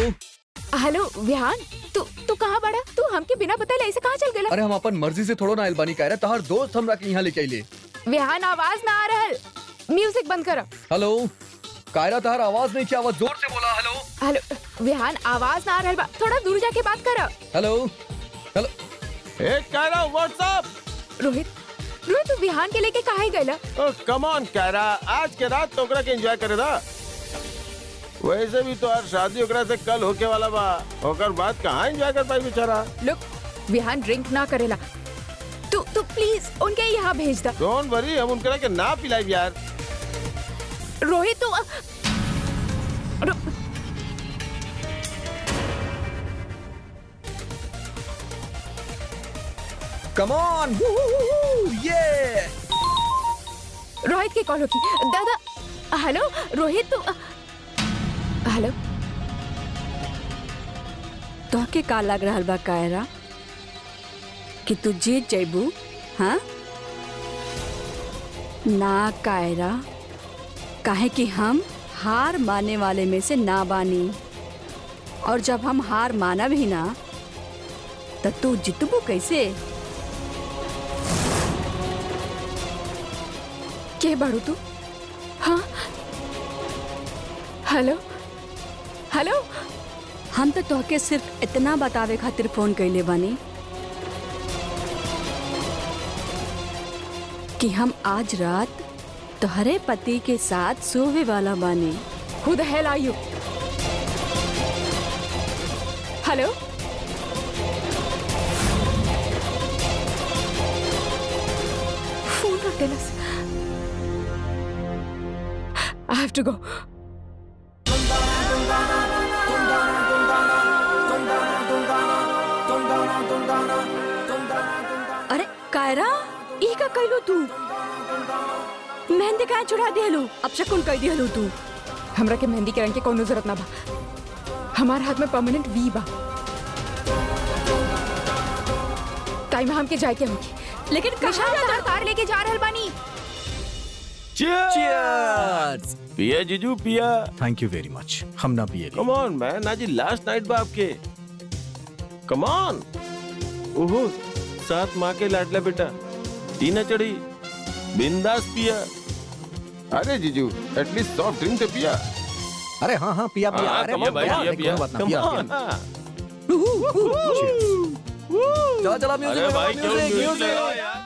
हेलो विहान, तू कहाँ बड़ा? तू हमके बिना बताए ऐसे कहाँ चल गया? अरे हम अपन मर्जी से थोड़ो ना अलबानी कह रहे, तहार दोस्त हमरा के यहाँ लेके आइले। विहान आवाज ना आ रहल, म्यूजिक बंद करा। हेलो कायरा, तहार आवाज नहीं, क्या आवाज? जोर से बोला। हेलो हेलो विहान, आवाज ना आ रहल बा, थोड़ा दूर जाके बात करा। Hello hello. ए कायरा, व्हाट्सअप? रोहित तू विहान के लेके काहे गइला? कम ऑन कायरा, आज के रात तो ओकरा के एंजॉय करे दा। वैसे भी तो हर शादी ओकरा से कल होके वाला बा, ओकर बाद कहाँ एंजॉय कर पाई बेचारा। लुक, विहान ड्रिंक ना करेला, तू प्लीज उनके यहाँ भेज दा। डोंट वरी, हम उनकरा के ना पिलाई यार। रोहित तू कम ऑन, ये रोहित की कॉल होगी। दादा हेलो रोहित, तू हेलो। तो के का लग रहल बा कायरा कि तू जीत जाइबू? हाँ ना कायरा, काहे कि हम हार मानने वाले में से ना बानी, और जब हम हार माना भी ना तो तू जितबू कैसे? के बाड़ू तू? हाँ हेलो हेलो। हम तो तोहके सिर्फ इतना बतावे खातिर फोन कैले बानी कि हम आज रात तोहरे पति के साथ सोवे वाला बानी। Who the hell are you? Hello phone रख देना। I have to go. अरे कायरा, ई का कहलो तू? मेहंदी का चुरा दिहलू, अब शकुन कह दिहलू तू। हमरा के मेहंदी के रंग के कोनो जरूरत ना बा, हमार हाथ में परमानेंट वी बा। टाइम हमके जाए के होगी, लेकिन कहाँ कार लेके जा रहल बानी? Cheers! पिया जीजू पिया। थैंक यू वेरी मच। हम ना पिए। कम ऑन मैन, आज लास्ट नाइट बा आपके। Come on. ओहो, साथ माँ के लाडला बेटा, टीना चढ़ी, बिंदास पिया। अरे जीजू, एटलीस्ट सॉफ्ट ड्रिंक तो पिया। अरे हाँ पिया पिया। हाँ, अरे come on, भाई, पिया, पिया, कोई बात ना, come पिया, on, पिया। हाँ। चला म्यूजिक अरे भाई, म्यूजिक क्यों म्यूजिक म्यूजिक। लगाओ यार?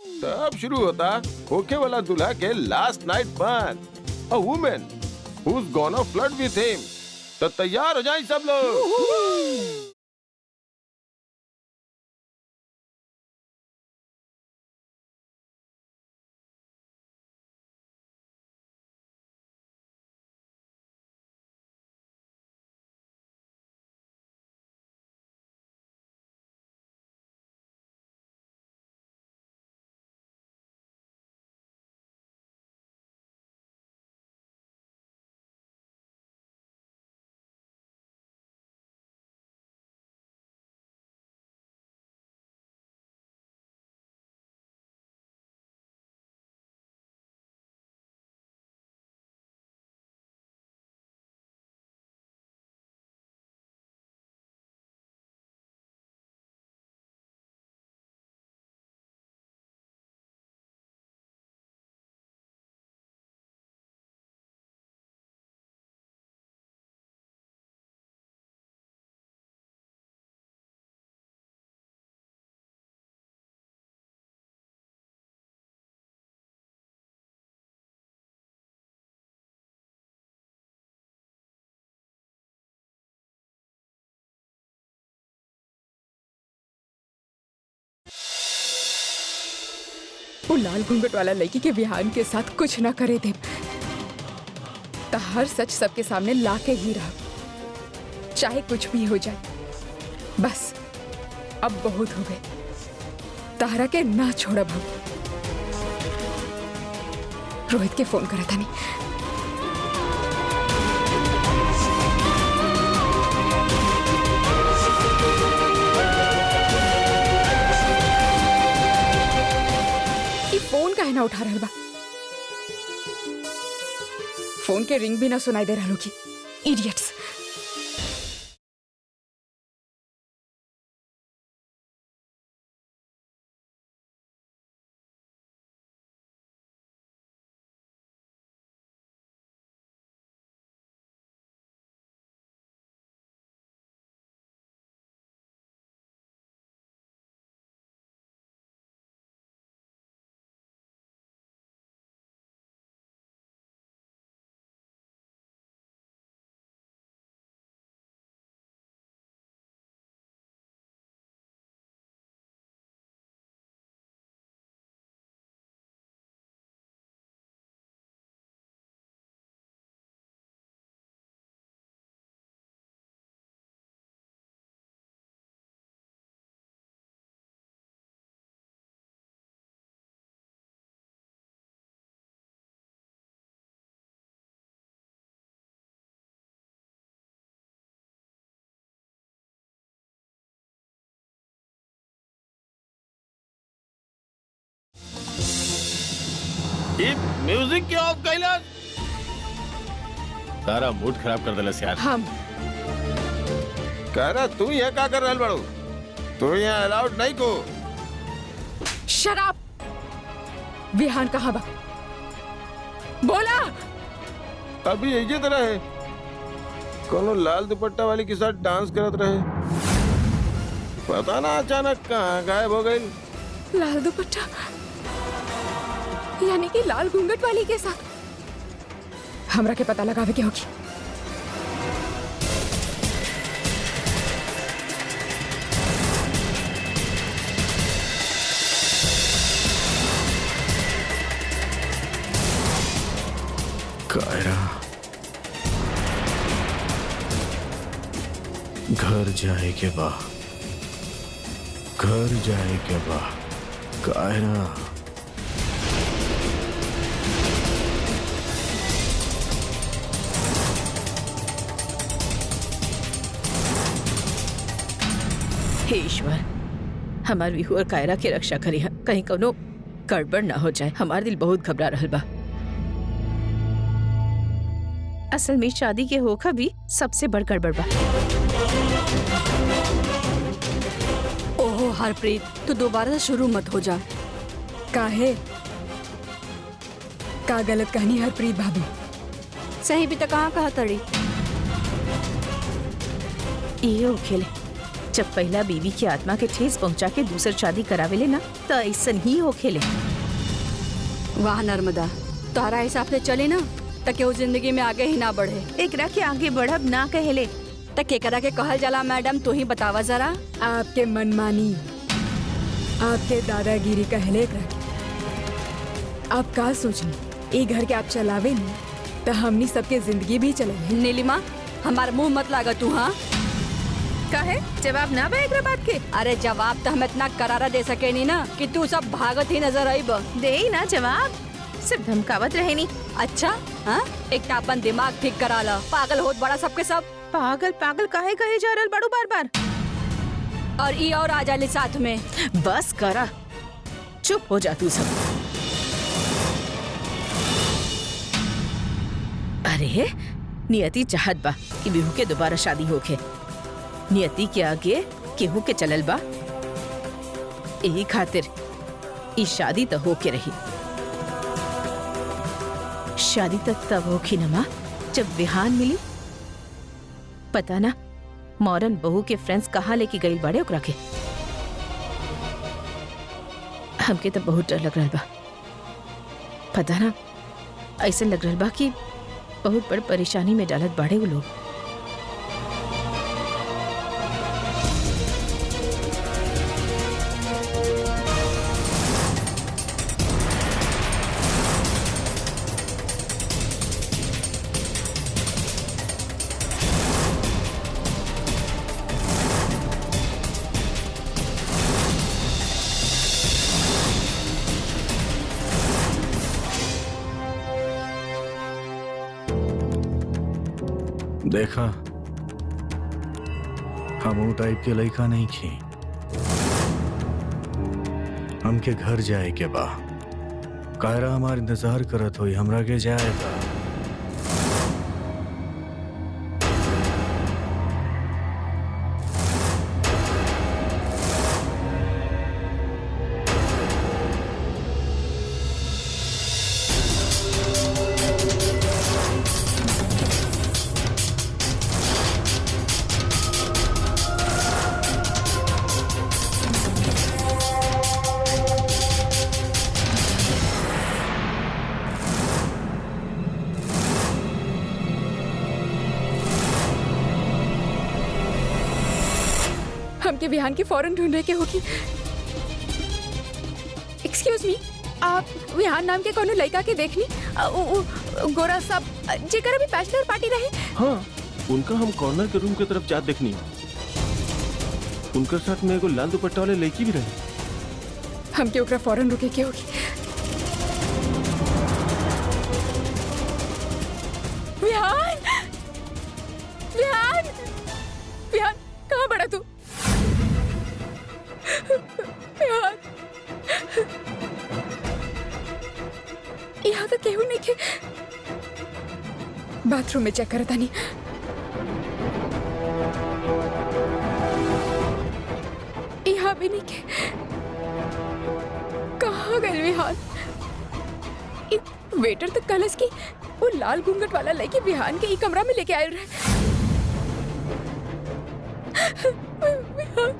तब शुरू होता होके वाला दूल्हा के last night fun, a woman who's gonna flirt with him। तो तैयार हो जाएं सब लोग। वो लाल घूंघट वाला लड़की के विहान के साथ कुछ ना करे देव। तो हर सच सबके सामने लाके ही रहा, चाहे कुछ भी हो जाए। बस अब बहुत हो गए, तारा के ना छोड़ा भाव। रोहित के फोन करा था नहीं। फोन काहे ना उठा रहल बा? फोन के रिंग भी ना सुनाई दे रहलो की। इडियट्स। म्यूजिक के ऑफ कैलाश सारा मूड खराब कर दिलस यार। हम कह रहा तू यहाँ क्या कर रहल बड़ो? तू यहाँ अलाउड नहीं को। शराब। विहान कहाँ बा? बोला। अभी यही तरह है, कोनो लाल दुपट्टा वाली के साथ डांस करत रहे, पता ना अचानक कहाँ गायब हो गई। लाल दुपट्टा यानी कि लाल घूंघट वाली के साथ। हमरा के पता लगावे के होगी। कायरा घर जाए के बा, घर जाए के बा कायरा। हे ईश्वर, हमार विहू और कायरा के रक्षा करी, कहीं कोनो गड़बड़ ना हो जाए। हमार दिल बहुत घबरा रहल बा। असल में शादी के होखा भी सबसे बड़ गड़बड़ बा। ओहो हरप्रीत, तू दोबारा से शुरू मत हो जा। काहे? का गलत कहनी हरप्रीत भाभी? सही भी तो कहाँ कहा तड़ी। ये खेले जब पहला बीवी की आत्मा के ठेस पहुंचा के दूसर शादी करावेले ना तो ऐसा ही होखेले। वाह नर्मदा, तोहरा हिसाब से चले ना त केहू जिंदगी में आगे ही ना बढ़े। एकरा के आगे बढ़ब ना कहेले त केकरा के कहल जाला मैडम, तू ही बतावा जरा। आपके मनमानी, आपके दादागिरी कहले एकरा के। आप का सोचनी, ए घर के आप चलावे नहीं तो हमनी सबके जिंदगी भी चले। नीलिमा, हमार मुंह मत लागा तू। हाँ काहे जवाब ना बा एकरा बात के? अरे जवाब तो हम इतना करारा दे सके नहीं ना कि तू सब भागत ही नजर आई। दे ही ना जवाब, सिर्फ धमकावत रहे नहीं। अच्छा हाँ, एक तो अपन दिमाग ठीक करा ला। पागल होत बड़ा सबके सब। पागल पागल काहे कहे जा रहल बड़ू बार बार? और ई और आ जाली साथ में। बस करा, चुप हो जा तू सब। अरे नियति चाहत बा कि बिहू के दोबारा शादी होके। नियति के आगे केहू के चलल बा, यही खातिर ई शादी तो होके रही। शादी तब होखी न माँ जब विहान मिली। पता ना मॉडर्न बहू के फ्रेंड्स कहाँ लेके गई बड़े ओकरा के। हमके तो बहुत डर लग रहा बा। पता ना ऐसे लग रहा बा कि बहुत बड़ परेशानी में डालत बाड़े वो लोग। देखा, हम वो टाइप के लड़का नहीं खी। हमके घर जाए के बा। कायरा हमार इंतजार करत हुई, हमरा के जाए था। हमके विहान की फौरन ढूंढने के होगी। एक्सक्यूज मी, आप विहान नाम के कोनो लड़का के देखनी? गोरा साहब जेकर अभी बैचलर पार्टी रहे। हाँ, उनका हम कॉर्नर के रूम के तरफ जात देखनी। उनके साथ में एगो लाल दुपट्टा वाले लड़की भी रहे। हमके ओकरा फौरन रुके के होगी। विहान, विहान, विहान, कहाँ बड़ा तू? विहान, यहाँ तो केहू नहीं के। बाथरूम में चेक करता नहीं। यहाँ भी नहीं के। कहाँ गए विहान? वेटर तक कलस की वो लाल घूंघट वाला लेके विहान के ई कमरा में लेके आए रहे। विहान,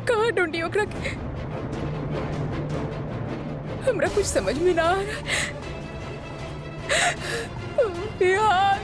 कहाँ ढूंढी ओकरा के? हमरा कुछ समझ में ना आ रहा। विहान,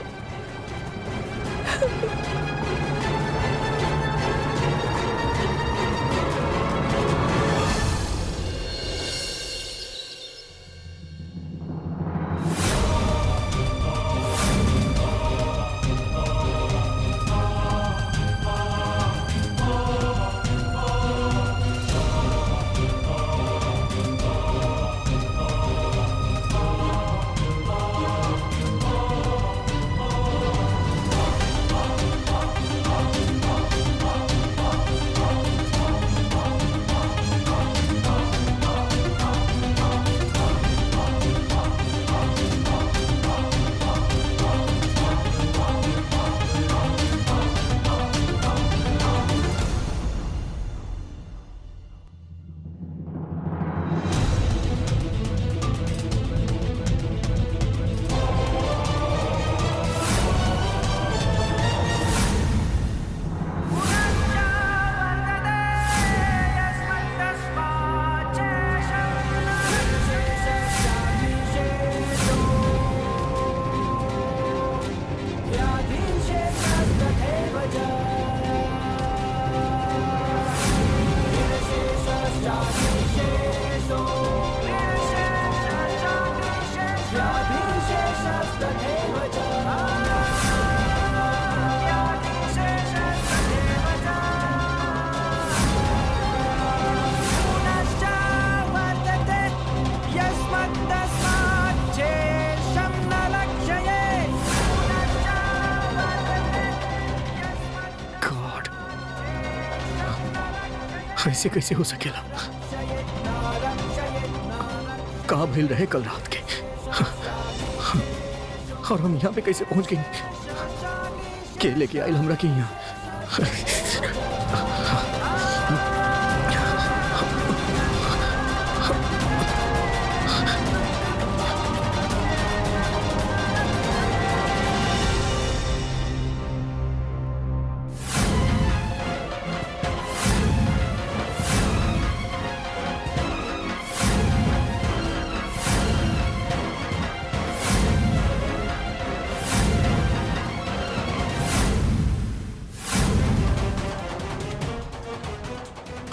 कैसे कैसे हो सकेला? कहाँ भइल रहे कल रात के? और हम यहाँ पे कैसे पहुंच गए? के लेके आयल हमरा के यहाँ?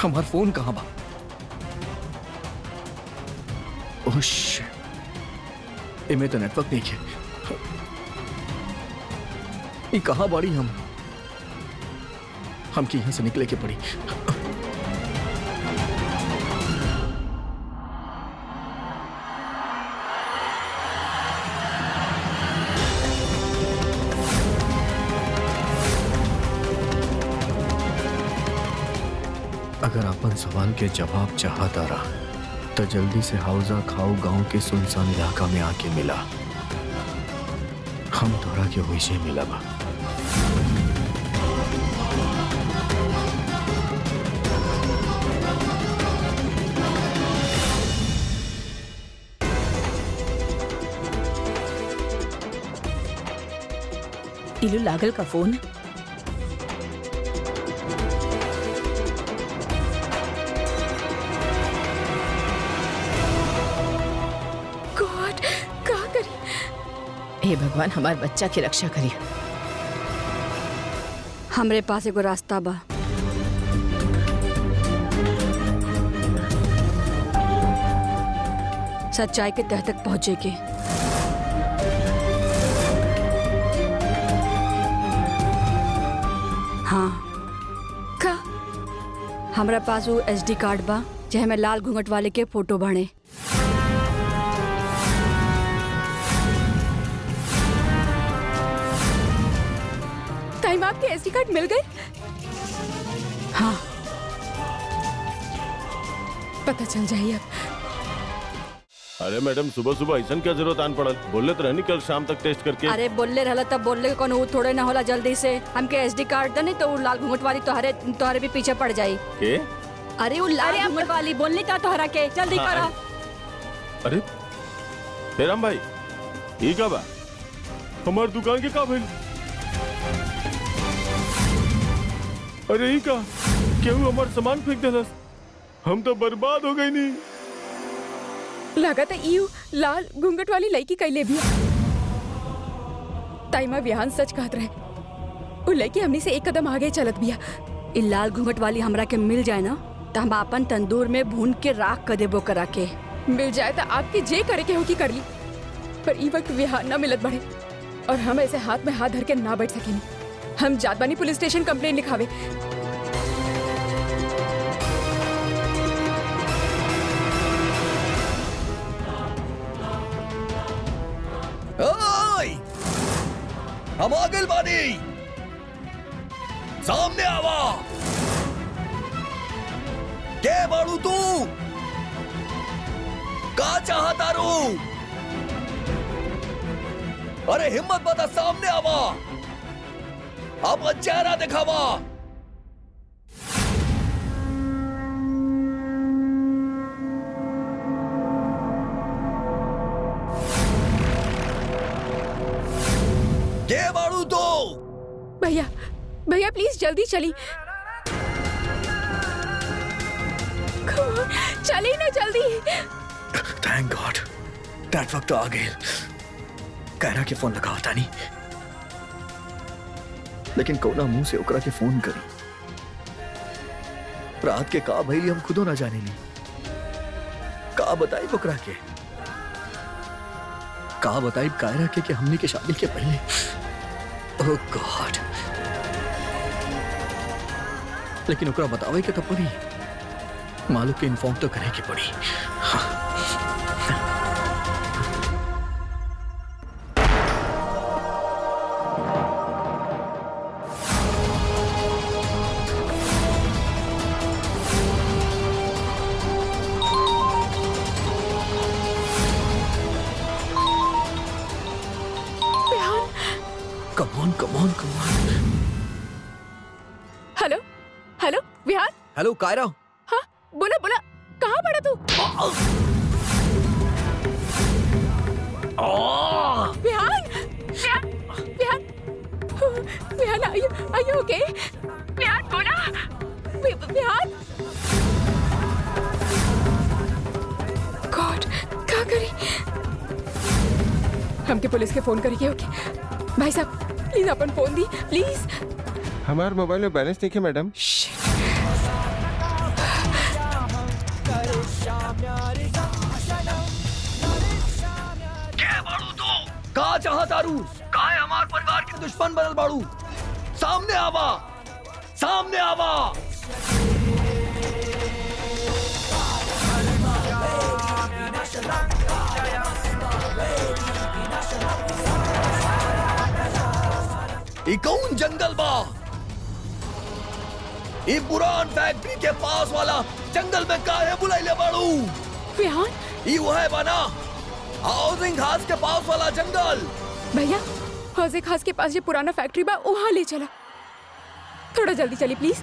हमार फोन कहाँ बा? ओह शिट, इमे तो नेटवर्क नहीं है। ये कहाँ बाड़ी हम कि यहाँ से निकले के पड़ी। अगर अपन सवाल के जवाब चाहता रहा तो जल्दी से हौजा खाओ गांव के सुनसान इलाका में आके मिला। हम तोरा के वैसे मिला बा। इलू लागल का फोन? हे भगवान, हमार बच्चा की रक्षा करिए। हमरे पास एगो रास्ता बा। सच्चाई के तह तक पहुंचे के। हाँ, का? हमरा पास वो SD कार्ड बा जहे में लाल घूंघट वाले के फोटो बने। टाइम आपके SD कार्ड मिल गए? हाँ, पता चल जाइए अब। अरे मैडम, सुबह सुबह ऐसा क्या जरूरत आन पड़ल? बोले तो रहनी कल शाम तक टेस्ट करके। अरे बोलले रहला तब बोलले कौन वो थोड़े ना होला। जल्दी से हमके SD कार्ड दे, नहीं तो वो लाल घूंघट वाली तोहरे भी पीछे पड़ जाई। के? अरे वो लाल घूंघट वाली बोलने का तोहरा के, जल्दी हाँ, करो। अरे हे राम भाई, ये का बा? हमार दुकान के का भइल? अरे ये का? केहू हमार सामान फेंक देलस। हम तो बर्बाद हो गई। नहीं लागत है यू लाल घूंघट वाली लड़की कैले भी। ताइमा विहान सच कहत रहे। वो लड़की हमनी से एक कदम आगे चलत बिया। इ लाल घूंघट वाली हमरा के मिल जाए ना तो हम अपन तंदूर में भून के राख कर देबो करा के। मिल जाए तो आपकी जे करे के हो की कर ली, पर ई वक्त विहान ना मिलत बढ़े और हम ऐसे हाथ में हाथ धर के ना बैठ सकेनी। हम जात बानी पुलिस स्टेशन कंप्लेन लिखावे। ओए! हम आगल बानी, सामने आवा। के बाड़ू तू? का चाहता रू? अरे हिम्मत बता, सामने आवा। अब चेहरा दिखावा। के बाड़ू तो? भैया भैया प्लीज जल्दी चली। चली ना जल्दी। थैंक गॉड, दैट वक्त आ गए। कायरा के फोन लगा होता नहीं, लेकिन कोना मुंह से ओकरा के फोन करी। रात के का भइली हम खुदो ना जाने ली। का बताई ओकरा के? का बताई कायरा के कि हमने के शादी के पहले? ओह गॉड, लेकिन ओकरा बतावे के तो पड़ी। मालूम के इन्फॉर्म तो करे के पड़ी। On come on come on. Hello hello Vihaan. Hello Kaira. हाँ बोला बोला, कहाँ पड़ा तू? Vihaan Vihaan Vihaan Vihaan, are you okay? Vihaan बोला, विहान। गॉड, क्या करी? हमके पुलिस के फोन करिए। ओके भाई साहब, प्लीज अपन फोन दी प्लीज। हमारे मोबाइल में बैलेंस नहीं है मैडम। का चाहा तारू? का है हमार परिवार के दुश्मन बनल बाड़ू? सामने आवा, सामने आवा। ई कौन जंगल बा? ई पुरान फैक्ट्री के पास वाला जंगल में काहे बुलाइले बाड़ू? विहान, ई वो है बना हाउसिंग घास के पास वाला जंगल। भैया हौजे खास के पास जो पुराना फैक्ट्री बा वहाँ ले चला। थोड़ा जल्दी चलिए प्लीज।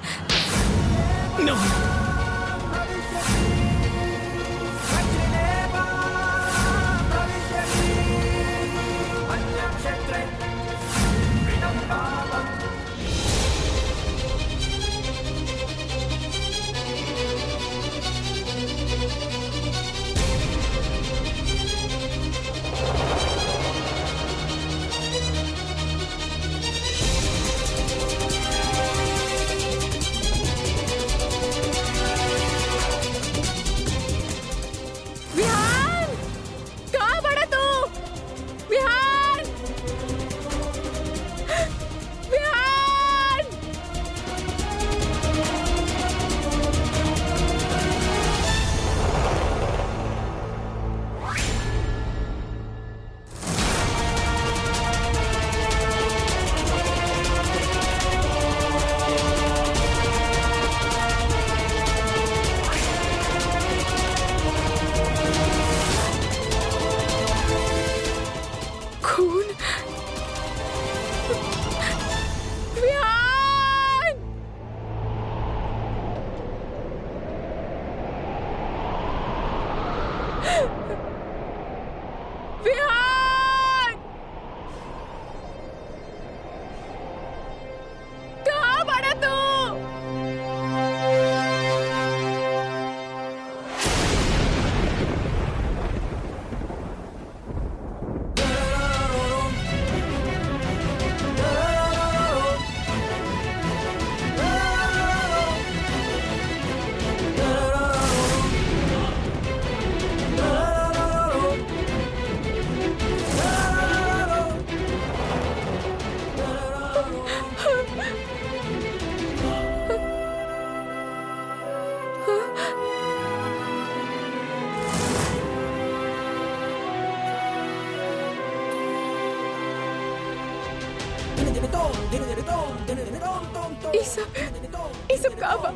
ये सब कहाँ बा?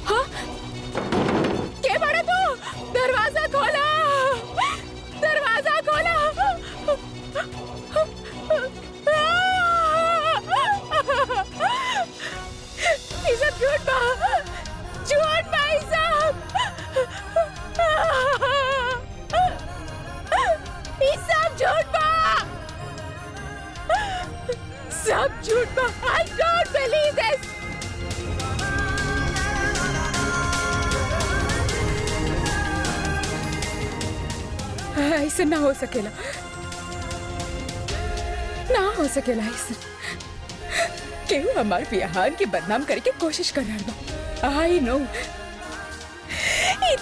हाँ? क्या बड़ा तू? दरवाजा खोला! दरवाजा खोला! ये सब झूठ बा! झूठ भाई साहब! ये सब झूठ बा! सब झूठ बा! I don't believe this! ऐसा ना हो सकेला, ना हो सकेला ऐसा। क्यों हमारे विहान की बदनाम करके कोशिश कर रहा है? I know.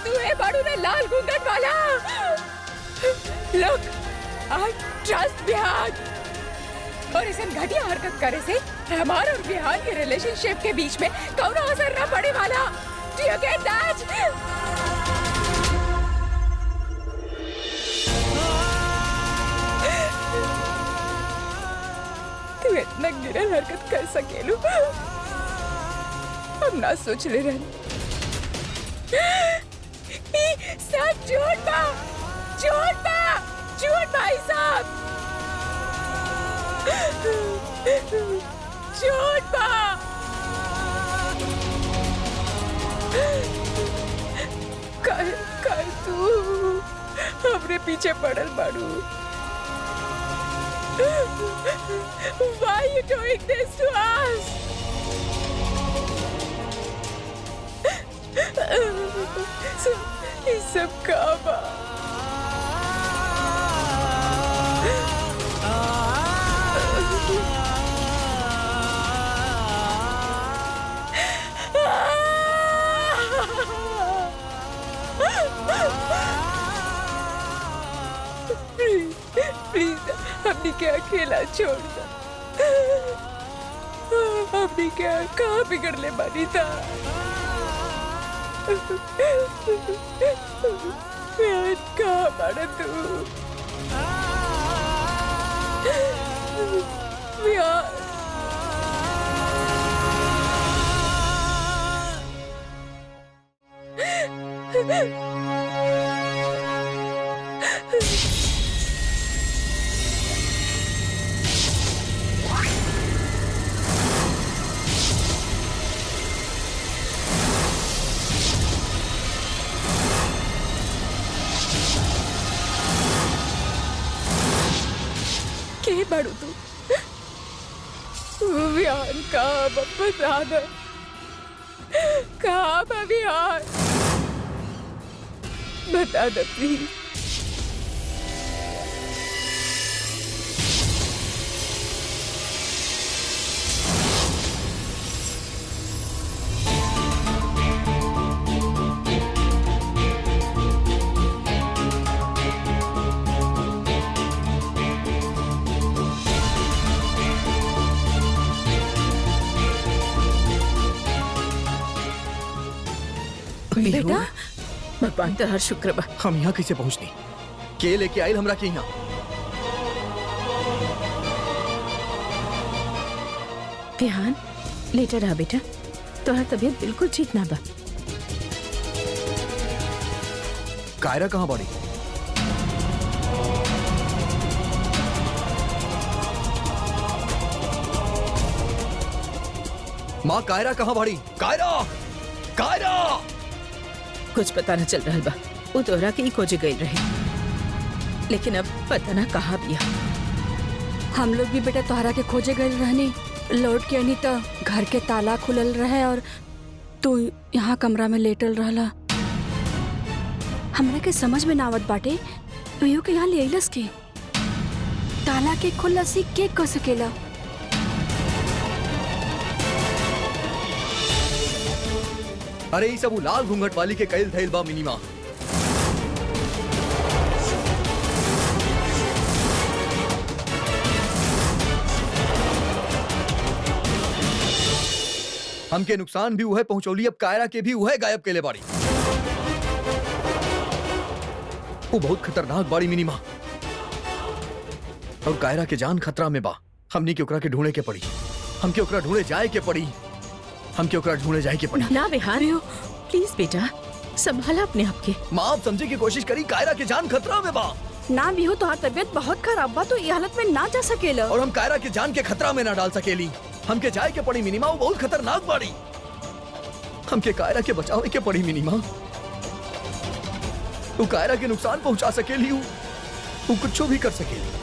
तू है बाड़ू ना लाल घूंघट वाला। Look, I trust Vihaan. और ऐसा घटिया हरकत करे से हमारे और विहान के रिलेशनशिप के बीच में कौन असर न पड़े वाला। Do you get that? तू इतना गिरल हरकत कर सकेलू हम ना सोच ले रहे। सब झूठ बा, झूठ बा, झूठ भाई साहब। छोड़ माँ। काहे तू हमरे पीछे पड़ल बाड़ू? Why are you doing this to us? ये सब का बा? प्लीज हमने क्या अकेला छोड़ दो। हमने क्या कहाँ बिगड़ ले बानी था? कहाँ बाड़ा तू? के बाड़ू तू? विहान का बता दे, कहाँ बा विहान? बता दे प्लीज। बेटा, भगवान तो हर शुक्र बा। हम यहाँ कैसे पहुँचनी? के लेके आयल हमरा के यहाँ? विहान लेटर रहा बेटा, तोहर तबीयत बिल्कुल ठीक ना बा। कायरा कहाँ बाड़ी? माँ कायरा कहाँ बाड़ी? कायरा! कायरा! कुछ पता न चल रहा बा। वो तोहरा के ही खोजे गई रहे, लेकिन अब पता ना कहाँ बिया। हम लोग भी बेटा तोहरा के खोजे गए रहनी, लौट के आनी तो घर के ताला खुलल रहे और तू यहाँ कमरा में लेटल रहला। हमरा के समझ में ना आवत बाटे तू के यहाँ ले अइलस के? ताला के खुलला सी के कर सकेला? अरे ये सब उ लाल घूंघट वाली के कैल धैल बा मिनीमा। हमके नुकसान भी उहे पहुंचौली, अब कायरा के भी उहे गायब केले बाड़ी। वो बहुत खतरनाक बाड़ी मिनीमा, और कायरा के जान खतरा में बा। हमनी के ओकरा के ढूंढे के पड़ी, हमके ओकरा ढूंढे जाए के पड़ी, हमके ओकरा ढूंढे जाए के पड़ी। ना विहान, प्लीज बेटा संभाला अपने आप के। माँ आप समझे की कोशिश करी, कायरा के जान खतरा में बा। ना भी हो तो तबीयत बहुत खराब बा, तो ये हालत में ना जा सकेला। और हम कायरा के जान के खतरा में ना डाल सकेली। हमके जाए के पड़ी मिनीमा, वो बहुत खतरनाक बाड़ी। हमके कायरा के बचावे के पड़ी मिनीमा। वो कायरा के नुकसान पहुंचा सकेली, वो कुछ भी कर सकेली।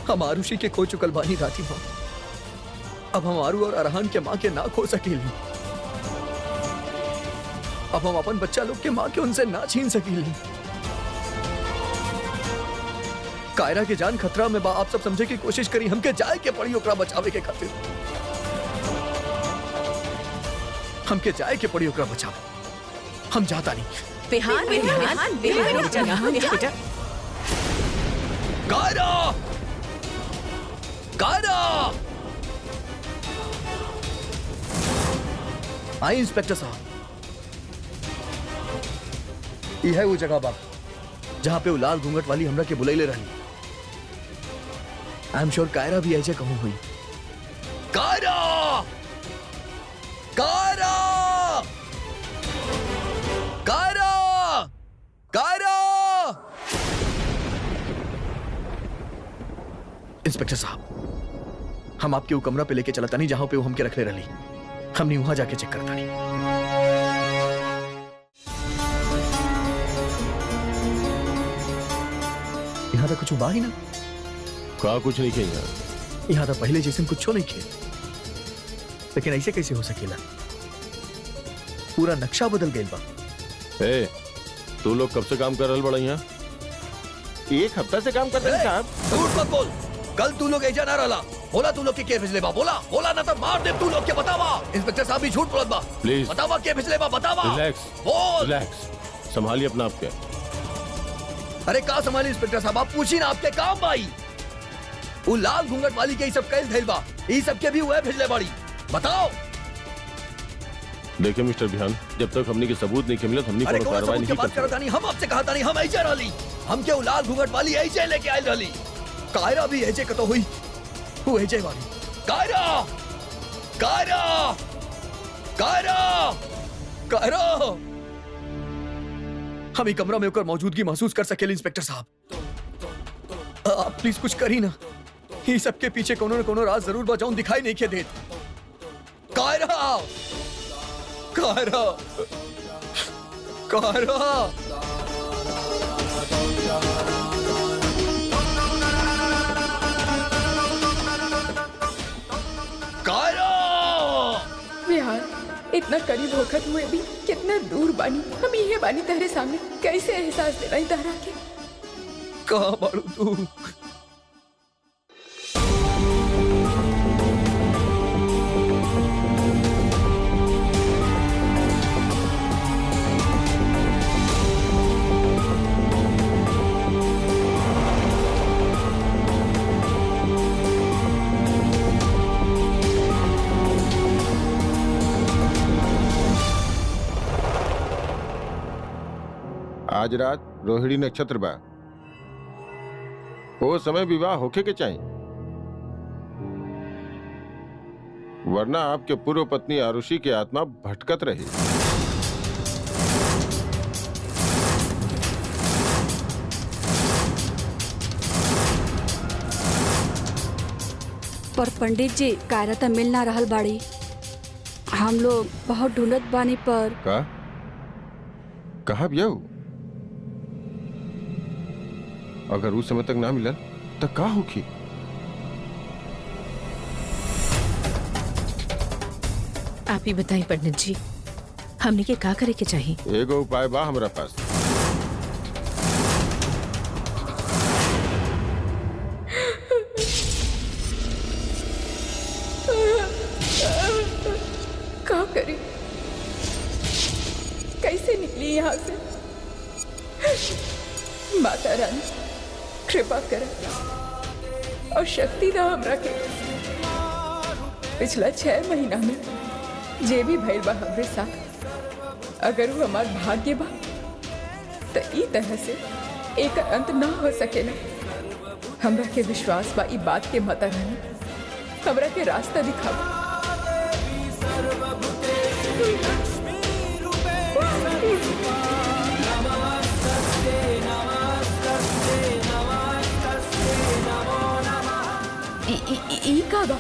हम आरुषि के खो चुकल बानी राती माँ, अब हम आरू और अरहान के माँ के ना खो सकेली। अब हम अपन बच्चा लोग के माँ के उनसे ना छीन सकेली। कायरा के जान खतरा में बा, आप सब समझे की कोशिश करी। हमके जाए के पड़ी ओकरा बचावे के खातिर, हमके जाए के पड़ी ओकरा बचावे। हम जाता नहीं। विहान, विहान, विहान, बेटा। कायरा! कायरा! आई इंस्पेक्टर साहब, ये है वो जगह बा जहां पे वो लाल घूंघट वाली हमरा के बुलाइले रही। आई एम श्योर कायरा भी ऐसे कहूं हुई। कायरा! कायरा! कायरा! कायरा! इंस्पेक्टर साहब, हम आपके वो कमरा पे लेके चलता नहीं जहां पे वो हमके रखले रही। हमने वहां जाके चेक करता नहीं। यहाँ तक कुछ बा ही ना? का कुछ नहीं किया यहाँ तो पहले जैसे कुछ नहीं किए, लेकिन ऐसे कैसे हो सकेला? पूरा नक्शा बदल गया बा। ए, तू लोग कब से काम कर रहे बड़ा यहाँ? एक हफ्ता से काम कर रहे हैं साहब। झूठ मत बोल। कल तू लोग एजा ना रहा। बोला तू लोग के भेजले बा? बोला बोला ना तो मार दे तू लोग के। बतावा इंस्पेक्टर साहब भी झूठ बोलत बा। प्लीज बतावा के भेजले बा? बतावा। रिलैक्स बोल। रिलैक्स, संभालिए अपना आप के। अरे का संभाली इंस्पेक्टर साहब? आप पूछी ना आपके काम बाई। वो लाल घूंघट वाली के सब कैल धैल बा, ई सब के भी हुए भेजले बाड़ी। बताओ। देखिए मिस्टर बिहान, जब तक हमने के सबूत नहीं मिलत हमने अरे कोनो कौन कार्रवाई सबूत के नहीं बात करता नहीं? हम आपसे कहा था नहीं हम ऐसे रहली। हम के लाल घूंघट वाली ऐसे लेके आयल रहली। कायरा भी ऐसे कतो हुई, वो ऐसे वाली। कायरा कायरा कायरा कायरा। हम ही कमरा में होकर मौजूदगी महसूस कर सकेले इंस्पेक्टर साहब। आप प्लीज कुछ करी ना। ये सबके पीछे कोनो न कोनो राज जरूर बजाऊं दिखाई नहीं के देत। कायरा कायरा कायरा। कायरा। विहार, इतना करीब होकर हुए भी कितना दूर बानी। हम ये बानी तेरे सामने कैसे एहसास दिलाई तहरा के? कहाँ बाड़ू तू? आज रात रोहिणी नक्षत्र बा। वो समय विवाह होके के चाहिए, वरना आपके पूर्व पत्नी आरुषि की आत्मा भटकत रही। पर पंडित जी, कायरा तो मिल ना रहल बाड़ी। हम लोग बहुत ढूंढत बानी पर का कहा बिया? अगर उस समय तक ना मिलल तो का होखी? आप ही बताएं पंडित जी, हमने के का करे के चाहिए? एगो उपाय बा हमरा पास। क्या करी? कैसे निकली यहाँ से? माता रानी कृपा कर और शक्ति दा हमरा के। पिछला 6 महीना में जे भी भइल बा हमरे साथ, अगर वो हमार भाग्य बा तो ई तरह से एक अंत ना हो सकेला। हमरा के विश्वास बा ई बात के माता रानी हमरा के रास्ता दिखावा। ई का बा?